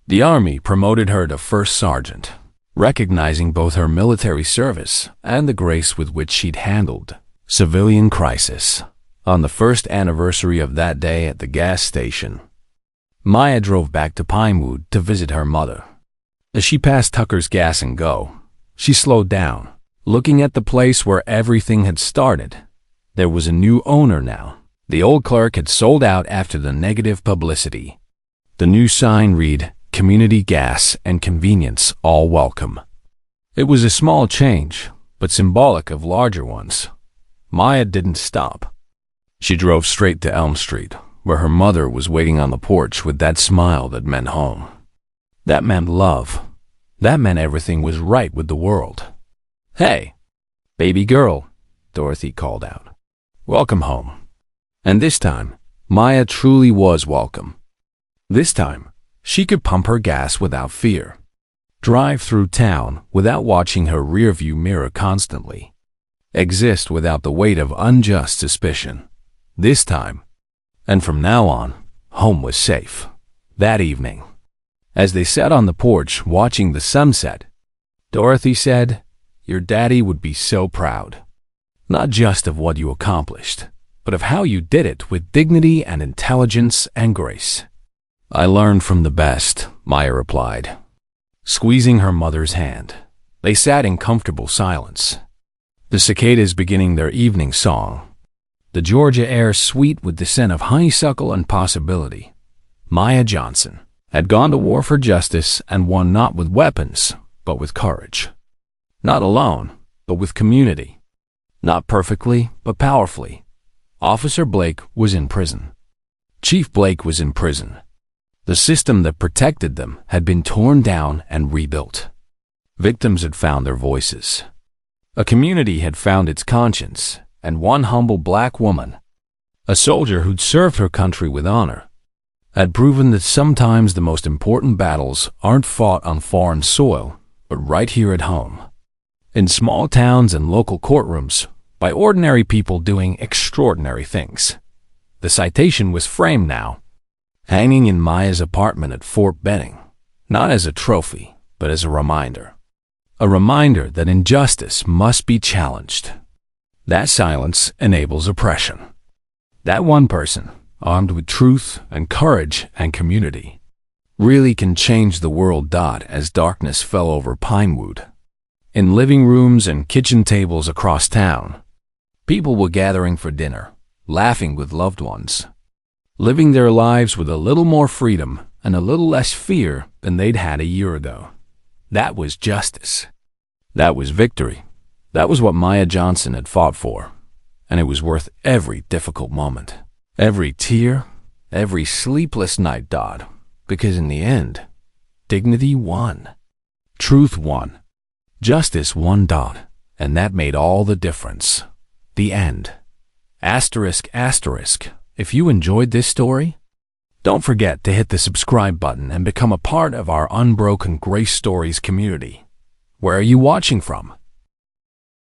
The Army promoted her to first sergeant, recognizing both her military service and the grace with which she'd handled civilian crisis. On the first anniversary of that day at the gas station, Maya drove back to Pinewood to visit her mother. As she passed Tucker's Gas and Go, she slowed down, looking at the place where everything had started. There was a new owner now. The old clerk had sold out after the negative publicity. The new sign read, "Community Gas and Convenience, all welcome." It was a small change, but symbolic of larger ones. Maya didn't stop. She drove straight to Elm Street, where her mother was waiting on the porch with that smile that meant home. That meant love. That meant everything was right with the world. "Hey, baby girl," Dorothy called out. "Welcome home." And this time, Maya truly was welcome. This time, she could pump her gas without fear, drive through town without watching her rearview mirror constantly, exist without the weight of unjust suspicion. This time, and from now on, home was safe. That evening, as they sat on the porch watching the sunset, Dorothy said, "Your daddy would be so proud, not just of what you accomplished, but of how you did it with dignity and intelligence and grace." "I learned from the best," Maya replied, squeezing her mother's hand. They sat in comfortable silence, the cicadas beginning their evening song, the Georgia air sweet with the scent of honeysuckle and possibility. Maya Johnson had gone to war for justice and won not with weapons, but with courage. Not alone, but with community. Not perfectly, but powerfully. Officer Blake was in prison. Chief Blake was in prison. The system that protected them had been torn down and rebuilt. Victims had found their voices. A community had found its conscience, and one humble black woman, a soldier who'd served her country with honor, had proven that sometimes the most important battles aren't fought on foreign soil, but right here at home. In small towns and local courtrooms, by ordinary people doing extraordinary things. The citation was framed now, hanging in Maya's apartment at Fort Benning, not as a trophy, but as a reminder. A reminder that injustice must be challenged. That silence enables oppression. That one person, armed with truth and courage and community, really can change the world. As darkness fell over Pinewood, in living rooms and kitchen tables across town, people were gathering for dinner, laughing with loved ones, living their lives with a little more freedom and a little less fear than they'd had a year ago. That was justice. That was victory. That was what Maya Johnson had fought for, and it was worth every difficult moment, every tear, every sleepless night. Because in the end, dignity won, truth won, justice won. And that made all the difference. The end. Asterisk, asterisk. If you enjoyed this story, don't forget to hit the subscribe button and become a part of our Unbroken Grace Stories community. Where are you watching from?